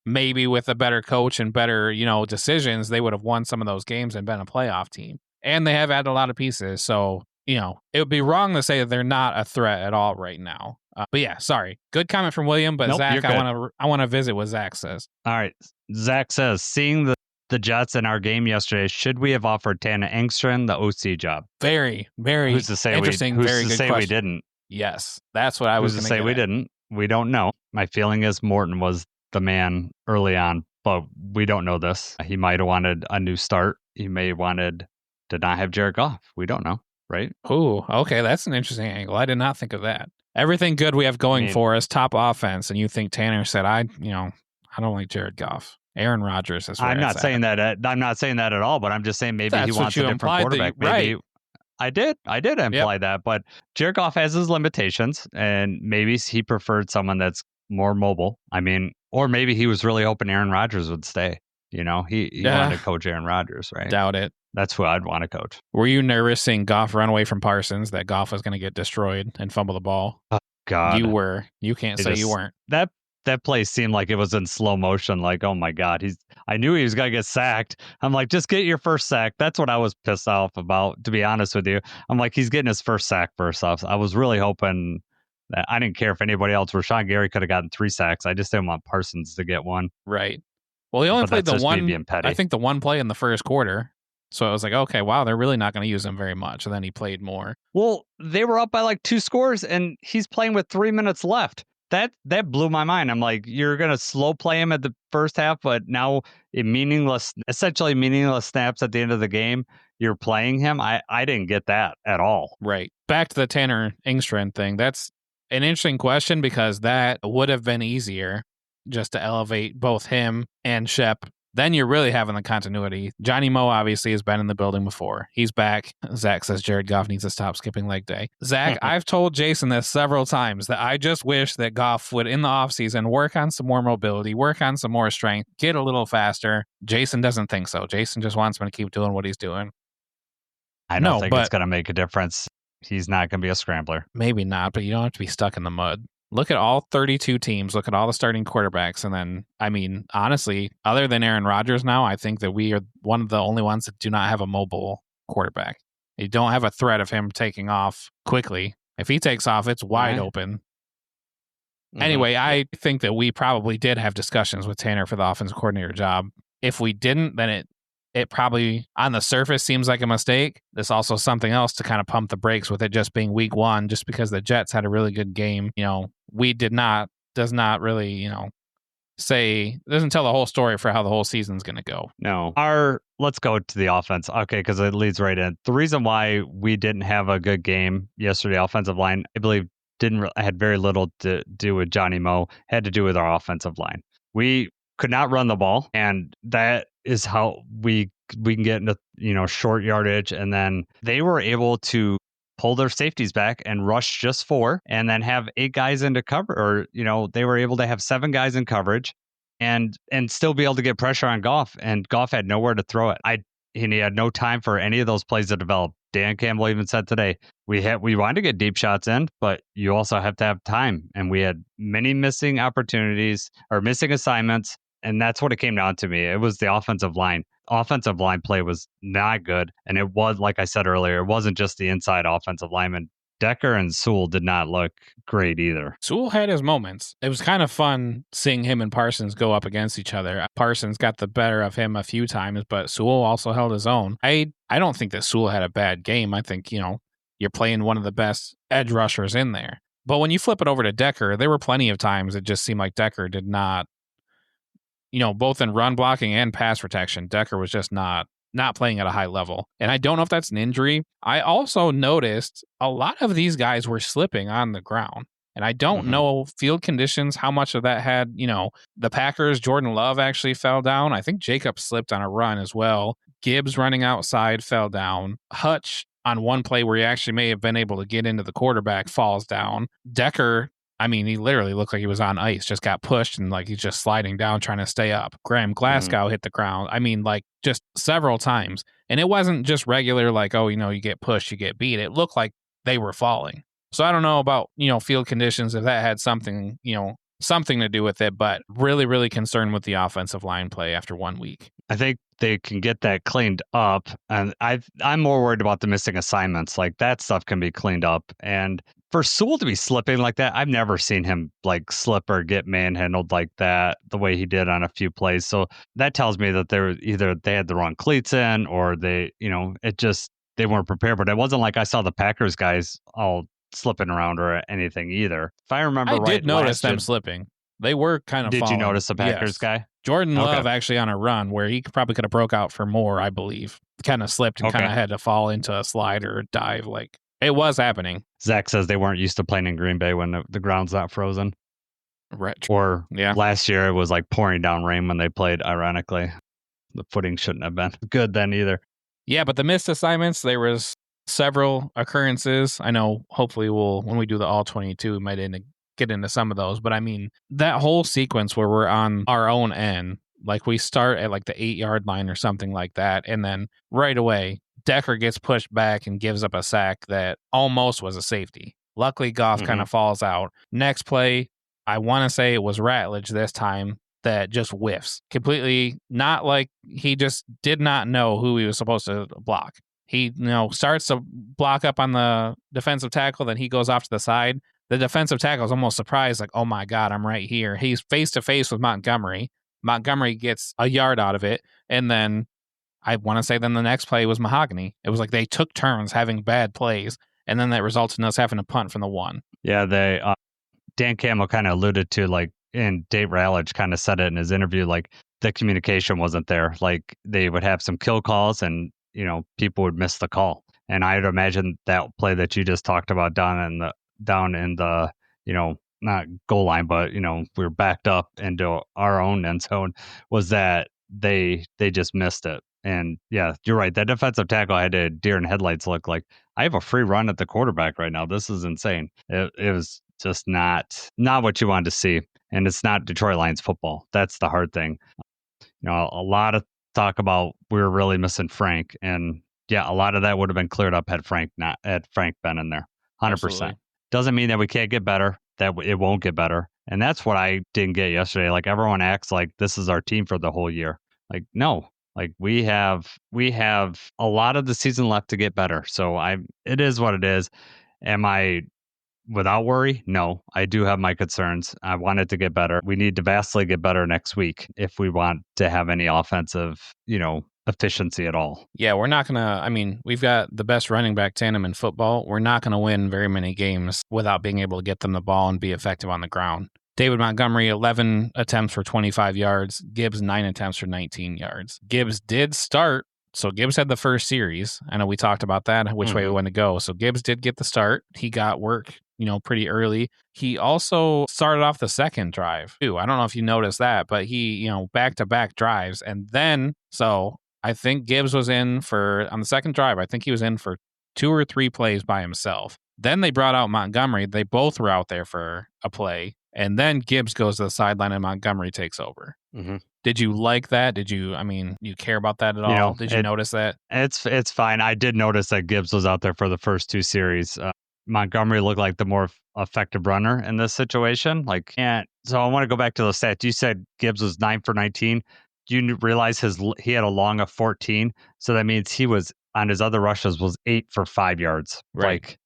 maybe with a better coach and better, decisions, they would have won some of those games and been a playoff team. And they have added a lot of pieces. So, it would be wrong to say that they're not a threat at all right now. But yeah, sorry. Good comment from William. But nope, Zach, I want to visit what Zach says.
All right. Zach says, seeing the Jets in our game yesterday, should we have offered Tana Engstrand the OC job?
Very, very interesting. Very good question.
We didn't?
Yes, that's what I was going to
say. We didn't. We don't know. My feeling is Morton was the man early on, but we don't know this. He might have wanted a new start. He may have wanted to not have Jared Goff. We don't know, right?
Oh, okay. That's an interesting angle. I did not think of that. Everything good we have going for us, top offense, and you think Tanner said, I don't like Jared Goff. Aaron Rodgers is where
I'm not saying that. I'm not saying that at all, but I'm just saying maybe he wants a different quarterback. Maybe.
Right.
I did imply that, but Jared Goff has his limitations, and maybe he preferred someone that's more mobile. I mean, or maybe he was really hoping Aaron Rodgers would stay. He wanted to coach Aaron Rodgers, right?
Doubt it.
That's who I'd want to coach.
Were you nervous seeing Goff run away from Parsons, that Goff was going to get destroyed and fumble the ball?
Oh, God.
You were. You can't say you weren't.
That play seemed like it was in slow motion. Like, oh my God, I knew he was going to get sacked. I'm like, just get your first sack. That's what I was pissed off about, to be honest with you. I'm like, he's getting his first sack first off. I was really hoping that I didn't care if anybody else, Rashawn Gary could have gotten 3 sacks. I just didn't want Parsons to get one.
Right. Well, he only played the one, I think the one play in the first quarter. So I was like, okay, wow, they're really not going to use him very much. And then he played more.
Well, they were up by like 2 scores and he's playing with 3 minutes left. That blew my mind. I'm like, you're going to slow play him at the first half, but now essentially meaningless snaps at the end of the game, you're playing him. I didn't get that at all.
Right. Back to the Tanner Engstrand thing. That's an interesting question because that would have been easier just to elevate both him and Shep then you're really having the continuity. Johnny Moe obviously has been in the building before. He's back. Zach says Jared Goff needs to stop skipping leg day. Zach, I've told Jason this several times that I just wish that Goff would, in the offseason, work on some more mobility, work on some more strength, get a little faster. Jason doesn't think so. Jason just wants him to keep doing what he's doing.
I don't think it's going to make a difference. He's not going to be a scrambler.
Maybe not, but you don't have to be stuck in the mud. Look at all 32 teams. Look at all the starting quarterbacks. And then, I mean, honestly, other than Aaron Rodgers now, I think that we are one of the only ones that do not have a mobile quarterback. You don't have a threat of him taking off quickly. If he takes off, it's wide open. Mm-hmm. Anyway, I think that we probably did have discussions with Tanner for the offensive coordinator job. If we didn't, then it probably on the surface seems like a mistake. There's also something else to kind of pump the brakes with it just being week one, just because the Jets had a really good game. We does not really, doesn't tell the whole story for how the whole season's going to go.
No. Let's go to the offense. Okay, because it leads right in. The reason why we didn't have a good game yesterday, offensive line, I believe had very little to do with Johnny Moe, had to do with our offensive line. We could not run the ball, and that is how we can get into short yardage. And then they were able to pull their safeties back and rush just 4, and then have 8 guys into cover, or they were able to have 7 guys in coverage, and still be able to get pressure on Goff. And Goff had nowhere to throw it. He had no time for any of those plays to develop. Dan Campbell even said today, we wanted to get deep shots in, but you also have to have time. And we had many missing opportunities or missing assignments. And that's what it came down to me. It was the offensive line. Offensive line play was not good. And it was, like I said earlier, it wasn't just the inside offensive lineman. Decker and Sewell did not look great either.
Sewell had his moments. It was kind of fun seeing him and Parsons go up against each other. Parsons got the better of him a few times, but Sewell also held his own. I don't think that Sewell had a bad game. I think, you're playing one of the best edge rushers in there. But when you flip it over to Decker, there were plenty of times it just seemed like Decker did not, both in run blocking and pass protection, Decker was just not playing at a high level. And I don't know if that's an injury. I also noticed a lot of these guys were slipping on the ground. And I don't know field conditions, how much of that had, the Packers, Jordan Love actually fell down. I think Jacobs slipped on a run as well. Gibbs running outside fell down. Hutch on one play where he actually may have been able to get into the quarterback falls down. Decker, he literally looked like he was on ice, just got pushed and like he's just sliding down trying to stay up. Graham Glasgow hit the ground. Just several times. And it wasn't just regular you get pushed, you get beat. It looked like they were falling. So I don't know about, field conditions, if that had something to do with it, but really, really concerned with the offensive line play after 1 week.
I think they can get that cleaned up. And I'm more worried about the missing assignments. Like that stuff can be cleaned up. And for Sewell to be slipping like that, I've never seen him slip or get manhandled like that the way he did on a few plays. So that tells me that they had the wrong cleats in, or they weren't prepared. But it wasn't like I saw the Packers guys all slipping around or anything either. If I remember right,
I did notice them slipping. They were kind of
Did
falling.
you notice the Packers guy?
Jordan Love actually on a run where he probably could have broke out for more, I believe. Kind of slipped and kind of had to fall into a slide or a dive. It was happening.
Zach says they weren't used to playing in Green Bay when the ground's not frozen.
Right.
Or last year it was pouring down rain when they played, ironically. The footing shouldn't have been good then either.
Yeah, but the missed assignments, there was several occurrences. I know hopefully when we do the all 22, we might get into some of those. But that whole sequence where we're on our own end, we start at the 8-yard line or something like that. And then right away, Decker gets pushed back and gives up a sack that almost was a safety. Luckily, Goff kind of falls out. Next play, I want to say it was Ratledge this time that just whiffs. Completely not like he just did not know who he was supposed to block. He starts to block up on the defensive tackle, then he goes off to the side. The defensive tackle is almost surprised, oh my God, I'm right here. He's face to face with Montgomery. Montgomery gets a yard out of it, and then I want to say the next play was Mahogany. It was they took turns having bad plays, and then that resulted in us having to punt from the 1.
Yeah, Dan Campbell kind of alluded to, and Dave Rallage kind of said it in his interview, the communication wasn't there. They would have some kill calls, and people would miss the call. And I'd imagine that play that you just talked about down in the not goal line, but we were backed up into our own end zone, was that they just missed it. And yeah, you're right. That defensive tackle had a deer in headlights look. Like, I have a free run at the quarterback right now. This is insane. It was just not what you wanted to see. And it's not Detroit Lions football. That's the hard thing. A lot of talk about we were really missing Frank, and yeah, a lot of that would have been cleared up had Frank been in there. 100%.
Absolutely.
Doesn't mean that we can't get better, that it won't get better. And that's what I didn't get yesterday. Like, everyone acts like this is our team for the whole year. Like, no. Like, we have a lot of the season left to get better. So it is what it is. Am I without worry? No, I do have my concerns. I want it to get better. We need to vastly get better next week if we want to have any offensive, efficiency at all.
Yeah, we're not going to, I mean, we've got the best running back tandem in football. We're not going to win very many games without being able to get them the ball and be effective on the ground. David Montgomery, 11 attempts for 25 yards. Gibbs, 9 attempts for 19 yards. Gibbs did start. So Gibbs had the first series. I know we talked about that, which way we want to go. So Gibbs did get the start. He got work, pretty early. He also started off the second drive too. I don't know if you noticed that, but he, back-to-back drives. And then, so I think Gibbs was on the second drive, I think he was in for 2 or 3 plays by himself. Then they brought out Montgomery. They both were out there for a play. And then Gibbs goes to the sideline and Montgomery takes over.
Mm-hmm.
Did you like that? Did you care about that at all? Did you notice that?
It's fine. I did notice that Gibbs was out there for the first 2 series. Montgomery looked like the more effective runner in this situation. So I want to go back to those stats. You said Gibbs was 9 for 19. Do you realize he had a long of 14? So that means he was, on his other rushes, was 8 for 5 yards.
Right.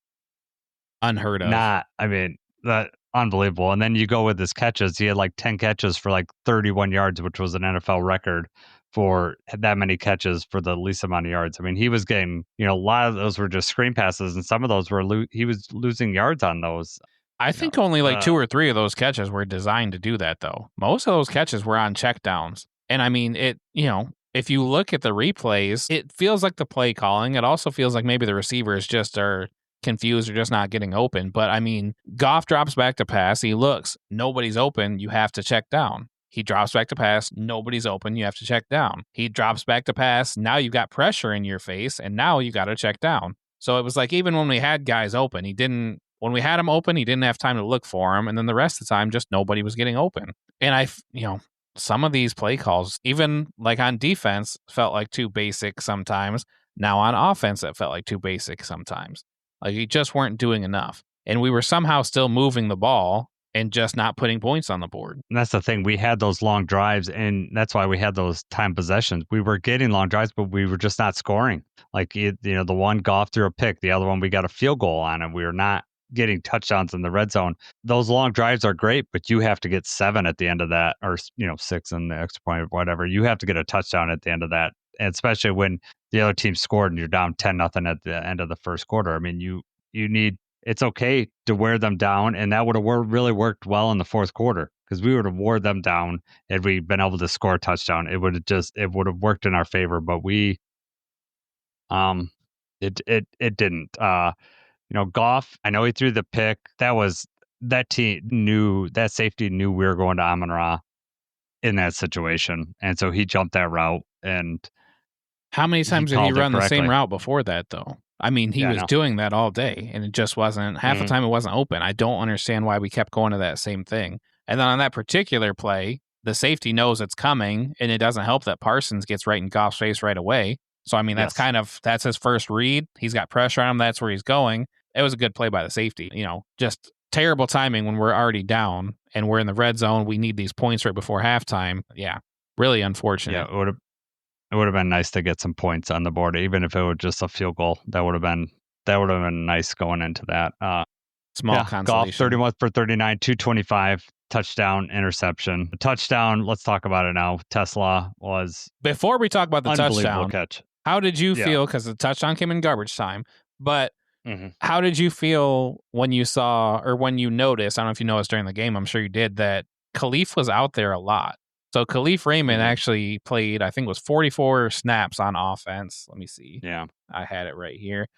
Unheard of.
That unbelievable. And then you go with his catches. He had 10 catches for 31 yards, which was an NFL record for that many catches for the least amount of yards. I mean, he was getting, a lot of those were just screen passes, and some of those he was losing yards on those.
I think only 2 or 3 of those catches were designed to do that, though. Most of those catches were on checkdowns. And I mean, if you look at the replays, it feels like the play calling. It also feels like maybe the receivers just are confused or just not getting open. But I mean, Goff drops back to pass. He looks, nobody's open. You have to check down. He drops back to pass. Nobody's open. You have to check down. He drops back to pass. Now you've got pressure in your face, and now you got to check down. So it was like, even when we had guys open, when we had him open, he didn't have time to look for him. And then the rest of the time, just nobody was getting open. And some of these play calls, even on defense, felt like too basic sometimes. Now on offense, it felt like too basic sometimes. You just weren't doing enough. And we were somehow still moving the ball and just not putting points on the board.
And that's the thing. We had those long drives, and that's why we had those time possessions. We were getting long drives, but we were just not scoring. The one Goff threw a pick, the other one we got a field goal on, and we were not getting touchdowns in the red zone. Those long drives are great, but you have to get 7 at the end of that, or 6 in the extra point, whatever. You have to get a touchdown at the end of that, and especially when the other team scored and you're down 10-0 at the end of the first quarter. I mean, you need. It's okay to wear them down, and that would have really worked well in the fourth quarter, because we would have wore them down had we been able to score a touchdown. It would have worked in our favor, but it didn't. Goff, I know he threw the pick. That safety knew we were going to Amon-Ra in that situation, and so he jumped that route. And
how many times did he run the same route before that, though? I mean, he was doing that all day, and it just wasn't, half the time it wasn't open. I don't understand why we kept going to that same thing. And then on that particular play, the safety knows it's coming, and it doesn't help that Parsons gets right in Goff's face right away. So, I mean, that's his first read. He's got pressure on him. That's where he's going. It was a good play by the safety. Just terrible timing when we're already down and we're in the red zone. We need these points right before halftime. Yeah, really unfortunate.
Yeah, it would have been nice to get some points on the board, even if it was just a field goal. That would have been nice going into that.
Small consolation.
Goff, 31 for 39, 225, touchdown, interception. The touchdown, let's talk about it now. TeSlaa was
before we talk about the touchdown.
Catch.
How did you feel? Because the touchdown came in garbage time, but how did you feel when you saw, or when you noticed, I don't know if you noticed during the game, I'm sure you did, that Khalif was out there a lot. So Khalif Raymond actually played, I think it was 44 snaps on offense. Let me see.
Yeah.
I had it right here.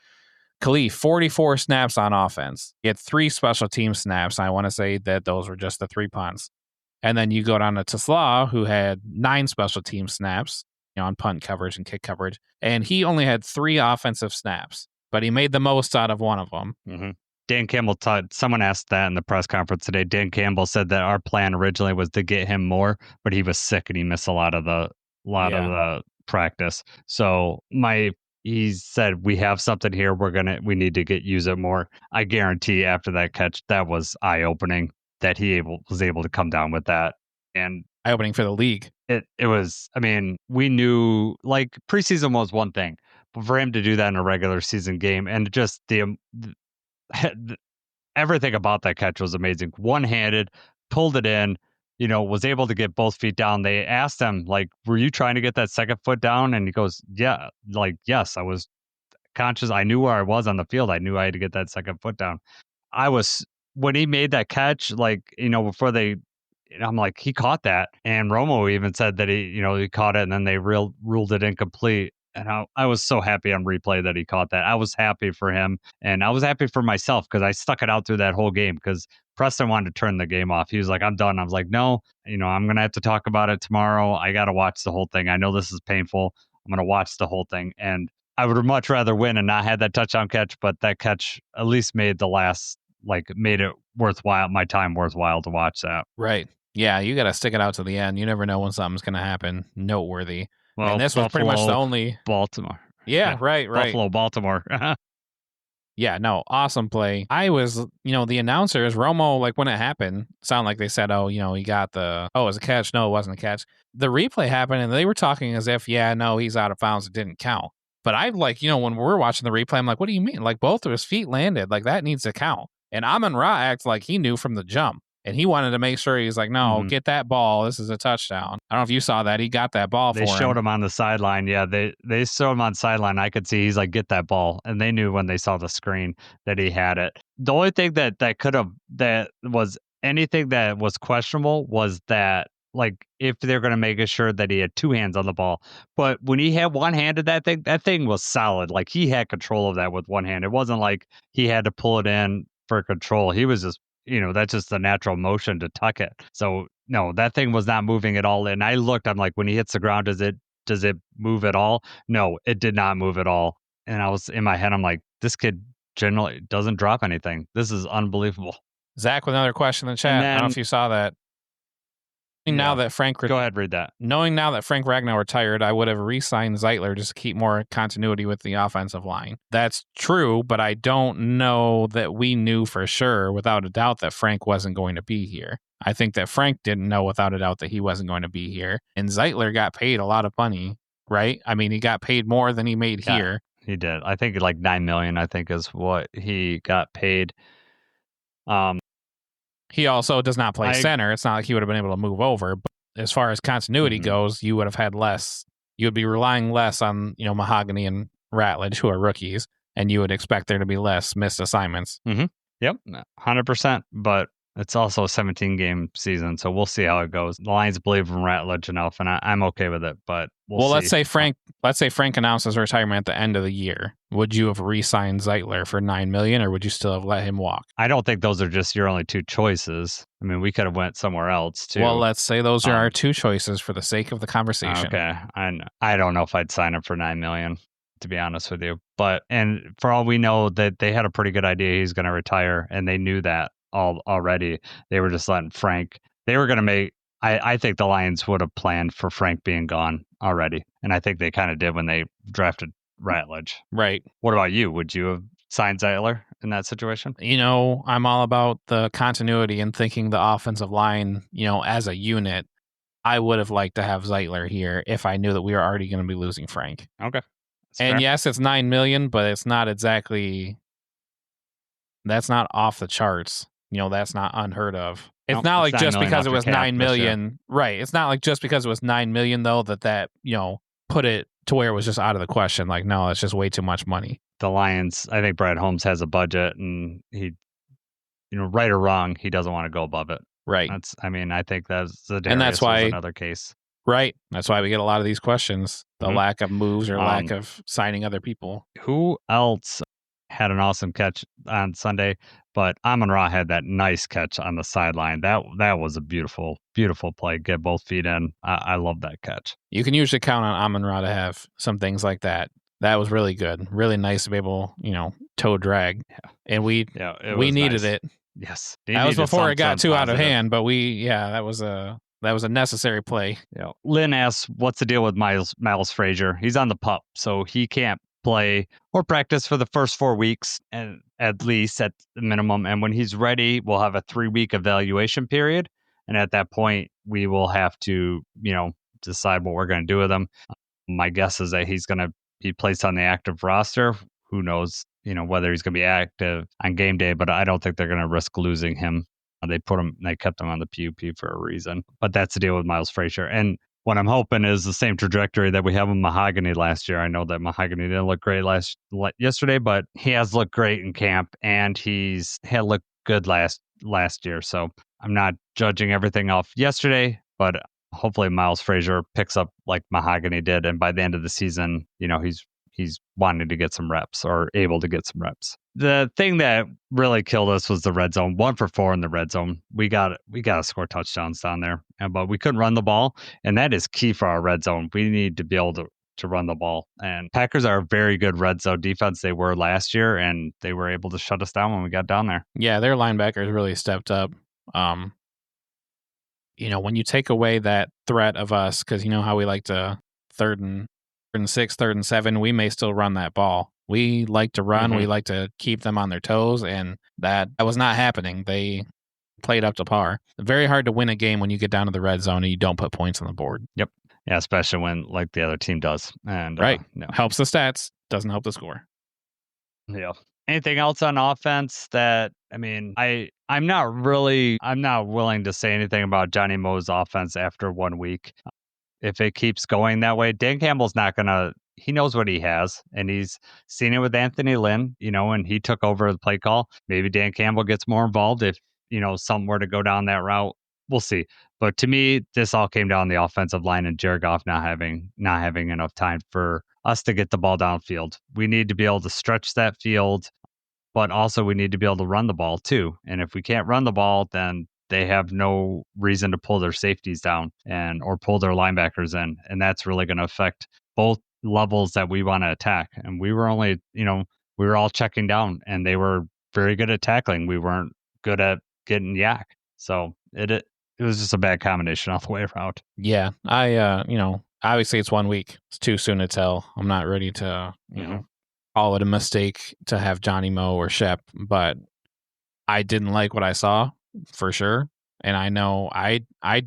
Khalif, 44 snaps on offense. He had 3 special team snaps. I want to say that those were just the 3 punts. And then you go down to TeSlaa, who had 9 special team snaps, on punt coverage and kick coverage, and he only had 3 offensive snaps, but he made the most out of one of them.
Mm-hmm. Dan Campbell someone asked that in the press conference today. Dan Campbell said that our plan originally was to get him more, but he was sick and he missed a lot of the practice. So he said, we have something here. We need to use it more. I guarantee after that catch, that was eye opening that he was able to come down with that. And
eye opening for the league.
It was, I mean, we knew like preseason was one thing, but for him to do that in a regular season game and just everything about that catch was amazing. One-handed, pulled it in, was able to get both feet down. They asked him, like, were you trying to get that second foot down? And he goes, yeah, like, yes, I was conscious. I knew where I was on the field. I knew I had to get that second foot down. When he made that catch, like, before I'm like, he caught that. And Romo even said that he caught it and then they ruled it incomplete. And I was so happy on replay that he caught that. I was happy for him. And I was happy for myself because I stuck it out through that whole game because Preston wanted to turn the game off. He was like, I'm done. I was like, no, I'm going to have to talk about it tomorrow. I got to watch the whole thing. I know this is painful. I'm going to watch the whole thing. And I would much rather win and not have that touchdown catch. But that catch at least made made it worthwhile, my time worthwhile to watch that.
Right. Yeah, you got to stick it out to the end. You never know when something's going to happen noteworthy.
Well,
and this was pretty much the only
Baltimore.
Yeah, right.
Buffalo, Baltimore.
Yeah, no, awesome play. I was, the announcers, Romo, like when it happened, sounded like they said, he got it was a catch. No, it wasn't a catch. The replay happened and they were talking as if, yeah, no, he's out of bounds. It didn't count. But I when we're watching the replay, I'm like, what do you mean? Like both of his feet landed. Like that needs to count. And Amon-Ra acted like he knew from the jump. And he wanted to make sure he's like, no, get that ball. This is a touchdown. I don't know if you saw that. He got that ball for him.
They showed him on the sideline. Yeah, they showed him on sideline. I could see he's like, get that ball. And they knew when they saw the screen that he had it. The only thing that was anything that was questionable was that, like, if they're going to make sure that he had 2 hands on the ball. But when he had one handed that thing was solid. Like, he had control of that with one hand. It wasn't like he had to pull it in for control. He was just, that's just the natural motion to tuck it. So no, that thing was not moving at all. And I looked, I'm like, when he hits the ground, does it move at all? No, it did not move at all. And I was in my head, I'm like, this kid generally doesn't drop anything. This is unbelievable.
Zach with another question in the chat. I don't know if you saw that. Now that
go ahead, read that.
Knowing now that Frank Ragnow retired, I would have re-signed Zeitler just to keep more continuity with the offensive line. That's true, but I don't know that we knew for sure, without a doubt, that Frank wasn't going to be here. I think that Frank didn't know without a doubt that he wasn't going to be here. And Zeitler got paid a lot of money, right? I mean, he got paid more than he made here.
He did. I think like $9 million, I think, is what he got paid.
He also does not play center. It's not like he would have been able to move over. But as far as continuity goes, you would have had less. You would be relying less on, Mahogany and Ratledge, who are rookies, and you would expect there to be less missed assignments.
Mm-hmm. Yep, 100%. But it's also a 17-game season, so we'll see how it goes. The Lions believe in Ratledge enough, and I'm okay with it. But we'll see.
Let's say Frank announces retirement at the end of the year. Would you have re-signed Zeitler for $9 million, or would you still have let him walk?
I don't think those are just your only 2 choices. I mean, we could have went somewhere else too.
Well, let's say those are our 2 choices for the sake of the conversation.
Okay, I don't know if I'd sign him for $9 million, to be honest with you. And for all we know, that they had a pretty good idea he's going to retire, and they knew that already. They were just letting Frank. They were going to make. I think the Lions would have planned for Frank being gone already, and I think they kind of did when they drafted Ratledge.
Right.
What about you? Would you have signed Zeitler in that situation?
I'm all about the continuity and thinking the offensive line, as a unit. I would have liked to have Zeitler here if I knew that we were already going to be losing Frank.
Okay.
And yes, it's $9 million, but it's not exactly. That's not off the charts. That's not unheard of. It's not like just because it was $9 million. Right. It's not like just because it was $9 million, though, that put it to where it was just out of the question. Like, no, it's just way too much money.
The Lions, I think Brad Holmes has a budget, and he, right or wrong, he doesn't want to go above it.
Right.
I think that's the
and that's why
another case.
Right. That's why we get a lot of these questions. The lack of moves or lack of signing other people.
Who else had an awesome catch on Sunday? But Amon-Ra had that nice catch on the sideline. That was a beautiful, beautiful play. Get both feet in. I love that catch.
You can usually count on Amon-Ra to have some things like that. That was really good. Really nice to be able, toe drag.
Yeah.
And we needed it.
Yes.
That was before it got too out of hand, but that was a necessary play.
Yeah. Lynn asks, what's the deal with Miles Frazier? He's on the PUP, so he can't play or practice for the first 4 weeks, and at least at the minimum. And when he's ready, we'll have a 3-week evaluation period. And at that point, we will have to, decide what we're going to do with him. My guess is that he's going to be placed on the active roster. Who knows, whether he's going to be active on game day, but I don't think they're going to risk losing him. They kept him on the PUP for a reason. But that's the deal with Miles Frazier. And what I'm hoping is the same trajectory that we have with Mahogany last year. I know that Mahogany didn't look great yesterday, but he has looked great in camp, and had looked good last year. So I'm not judging everything off yesterday, but hopefully Miles Frazier picks up like Mahogany did, and by the end of the season, he's wanting to get some reps or able to get some reps. The thing that really killed us was the red zone. 1 for 4 in the red zone. We got to score touchdowns down there, but we couldn't run the ball, and that is key for our red zone. We need to be able to run the ball. And Packers are a very good red zone defense. They were last year, and they were able to shut us down when we got down there.
Yeah, their linebackers really stepped up. When you take away that threat of us, because how we like to 3rd and 6, 3rd and 7, we may still run that ball. We like to run. Mm-hmm. We like to keep them on their toes, and that was not happening. They played up to par. Very hard to win a game when you get down to the red zone and you don't put points on the board.
Yep. Yeah, especially when like the other team does. And
right. Helps the stats, doesn't help the score.
Yeah. Anything else on offense that, I'm not willing to say anything about Johnny Moe's offense after 1 week. If it keeps going that way, Dan Campbell's not going to, he knows what he has, and he's seen it with Anthony Lynn, and he took over the play call. Maybe Dan Campbell gets more involved if, something were to go down that route. We'll see. But to me, this all came down the offensive line and Jared Goff not having enough time for us to get the ball downfield. We need to be able to stretch that field, but also we need to be able to run the ball too. And if we can't run the ball, then they have no reason to pull their safeties down or pull their linebackers in. And that's really going to affect both levels that we want to attack. And we were only, we were all checking down, and they were very good at tackling. We weren't good at getting yak. So it was just a bad combination all the way around.
Yeah. Obviously it's 1 week. It's too soon to tell. I'm not ready to, call it a mistake to have Johnny Moe or Shep, but I didn't like what I saw for sure. And I know I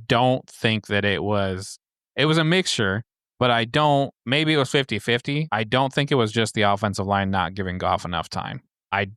don't think that it was a mixture, but maybe it was 50-50. I don't think it was just the offensive line not giving Goff enough time. I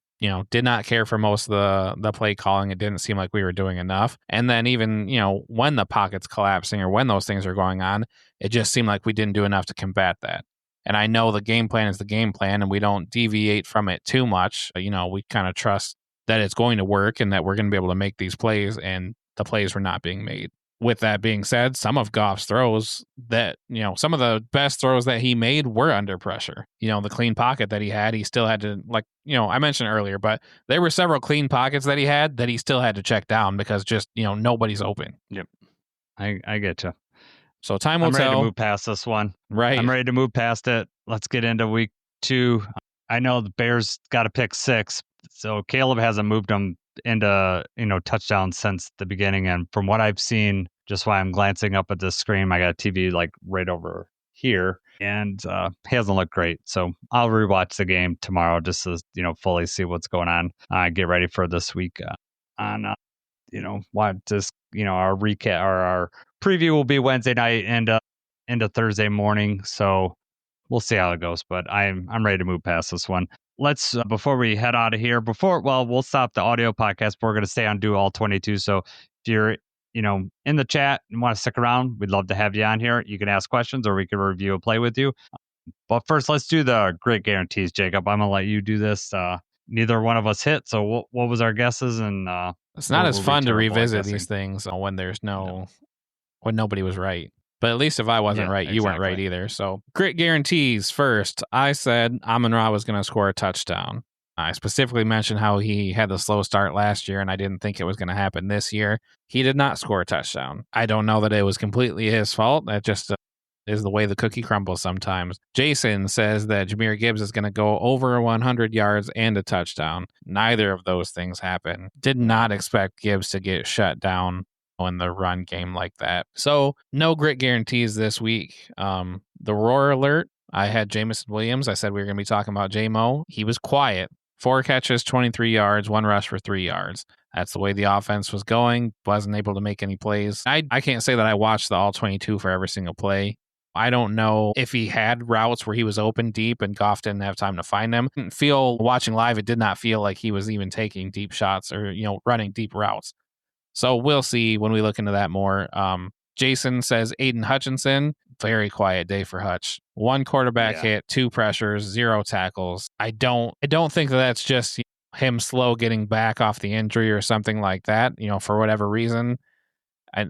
did not care for most of the play calling. It didn't seem like we were doing enough. And then even, when the pocket's collapsing or when those things are going on, it just seemed like we didn't do enough to combat that. And I know the game plan is the game plan, and we don't deviate from it too much. We kind of trust that it's going to work and that we're going to be able to make these plays, and the plays were not being made. With that being said, some of Goff's throws that, some of the best throws that he made were under pressure. The clean pocket that he had, he still had to, I mentioned earlier, but there were several clean pockets that he had that he still had to check down because just, nobody's open.
Yep. I get you.
So time will tell.
I'm ready to move past this one.
Right.
I'm ready to move past it. Let's get into week 2. I know the Bears got to pick 6, so Caleb hasn't moved them into touchdowns since the beginning. And from what I've seen, just while I'm glancing up at the screen, I got a TV like right over here, and he hasn't looked great. So I'll rewatch the game tomorrow just to fully see what's going on. Get ready for this week on our recap or our preview will be Wednesday night and into Thursday morning. So we'll see how it goes, but I'm ready to move past this one. Let's before we head out of here, we'll stop the audio podcast, but we're going to stay on Do All 22. So if you're in the chat and want to stick around, we'd love to have you on here. You can ask questions or we can review a play with you. But first, let's do the great guarantees, Jacob. I'm going to let you do this. Neither one of us hit. So what was our guesses? And
it's not as fun to revisit these things when there's when nobody was right. But at least if I wasn't right, you weren't right either. So great guarantees first. I said Amon-Ra was going to score a touchdown. I specifically mentioned how he had the slow start last year, and I didn't think it was going to happen this year. He did not score a touchdown. I don't know that it was completely his fault. That just is the way the cookie crumbles sometimes. Jason says that Jahmyr Gibbs is going to go over 100 yards and a touchdown. Neither of those things happen. Did not expect Gibbs to get shut down in the run game like that. So no grit guarantees this week. The roar alert, I had Jameson Williams. I said we were going to be talking about J-Mo. He was quiet. 4 catches, 23 yards, 1 rush for 3 yards. That's the way the offense was going. Wasn't able to make any plays. I can't say that I watched the all 22 for every single play. I don't know if he had routes where he was open deep and Goff didn't have time to find them. Watching live, it did not feel like he was even taking deep shots or, running deep routes. So we'll see when we look into that more. Jason says Aiden Hutchinson, very quiet day for Hutch. 1 quarterback hit, 2 pressures, 0 tackles. I don't think that's just him slow getting back off the injury or something like that, for whatever reason.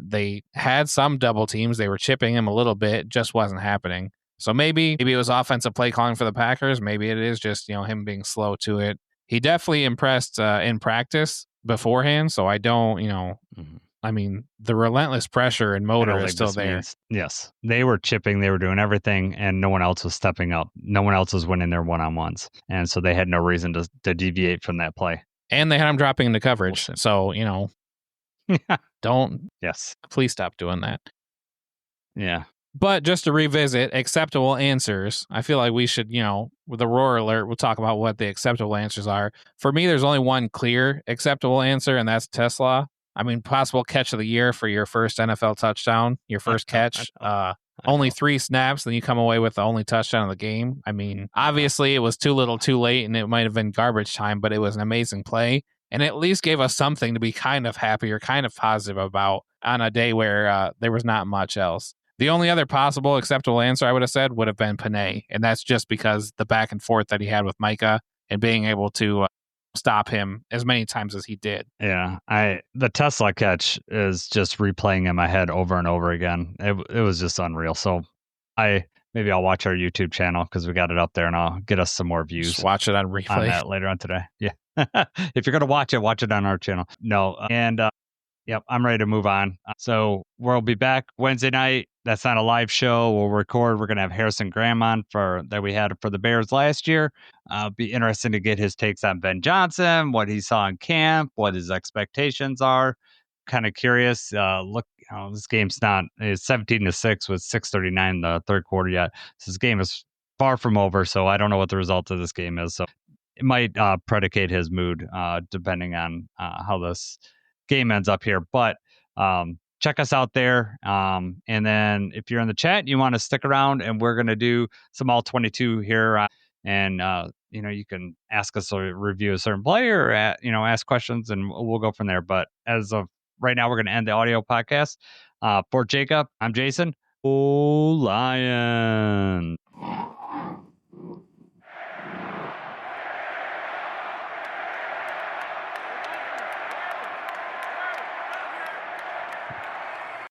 They had some double teams. They were chipping him a little bit, just wasn't happening. So maybe it was offensive play calling for the Packers. Maybe it is just, him being slow to it. He definitely impressed in practice beforehand. So I don't, I mean, the relentless pressure and motor is still there.
Yes. They were chipping. They were doing everything, and no one else was stepping up. No one else was winning their one-on-ones. And so they had no reason to deviate from that play.
And they had him dropping into coverage. So, don't.
Yes.
Please stop doing that.
Yeah.
But just to revisit acceptable answers, I feel like we should, with the roar alert, we'll talk about what the acceptable answers are. For me, there's only one clear acceptable answer, and that's TeSlaa. I mean, possible catch of the year for your first NFL touchdown, your first catch. Only 3 snaps, then you come away with the only touchdown of the game. I mean, obviously it was too little too late, and it might have been garbage time, but it was an amazing play. And it at least gave us something to be kind of happy or kind of positive about on a day where there was not much else. The only other possible acceptable answer I would have said would have been Panay, and that's just because the back and forth that he had with Micah and being able to stop him as many times as he did.
Yeah, the TeSlaa catch is just replaying in my head over and over again. It was just unreal. So maybe I'll watch our YouTube channel because we got it up there, and I'll get us some more views.
Just watch it on replay
on that later on today. Yeah, if you're gonna watch it on our channel. No, and yep, I'm ready to move on. So we'll be back Wednesday night. That's not a live show. We'll record. We're going to have Harrison Graham on that we had for the Bears last year. Be interesting to get his takes on Ben Johnson, what he saw in camp, what his expectations are. Kind of curious. This game's it's 17-6 with 6:39 in the third quarter yet. So this game is far from over. So I don't know what the result of this game is. So it might predicate his mood depending on how this game ends up here. But check us out there. And then if you're in the chat, you want to stick around, and we're going to do some all 22 here. And you can ask us to review a certain player, or ask questions, and we'll go from there. But as of right now, we're going to end the audio podcast. For Jacob, I'm Jason. Oh, Lion.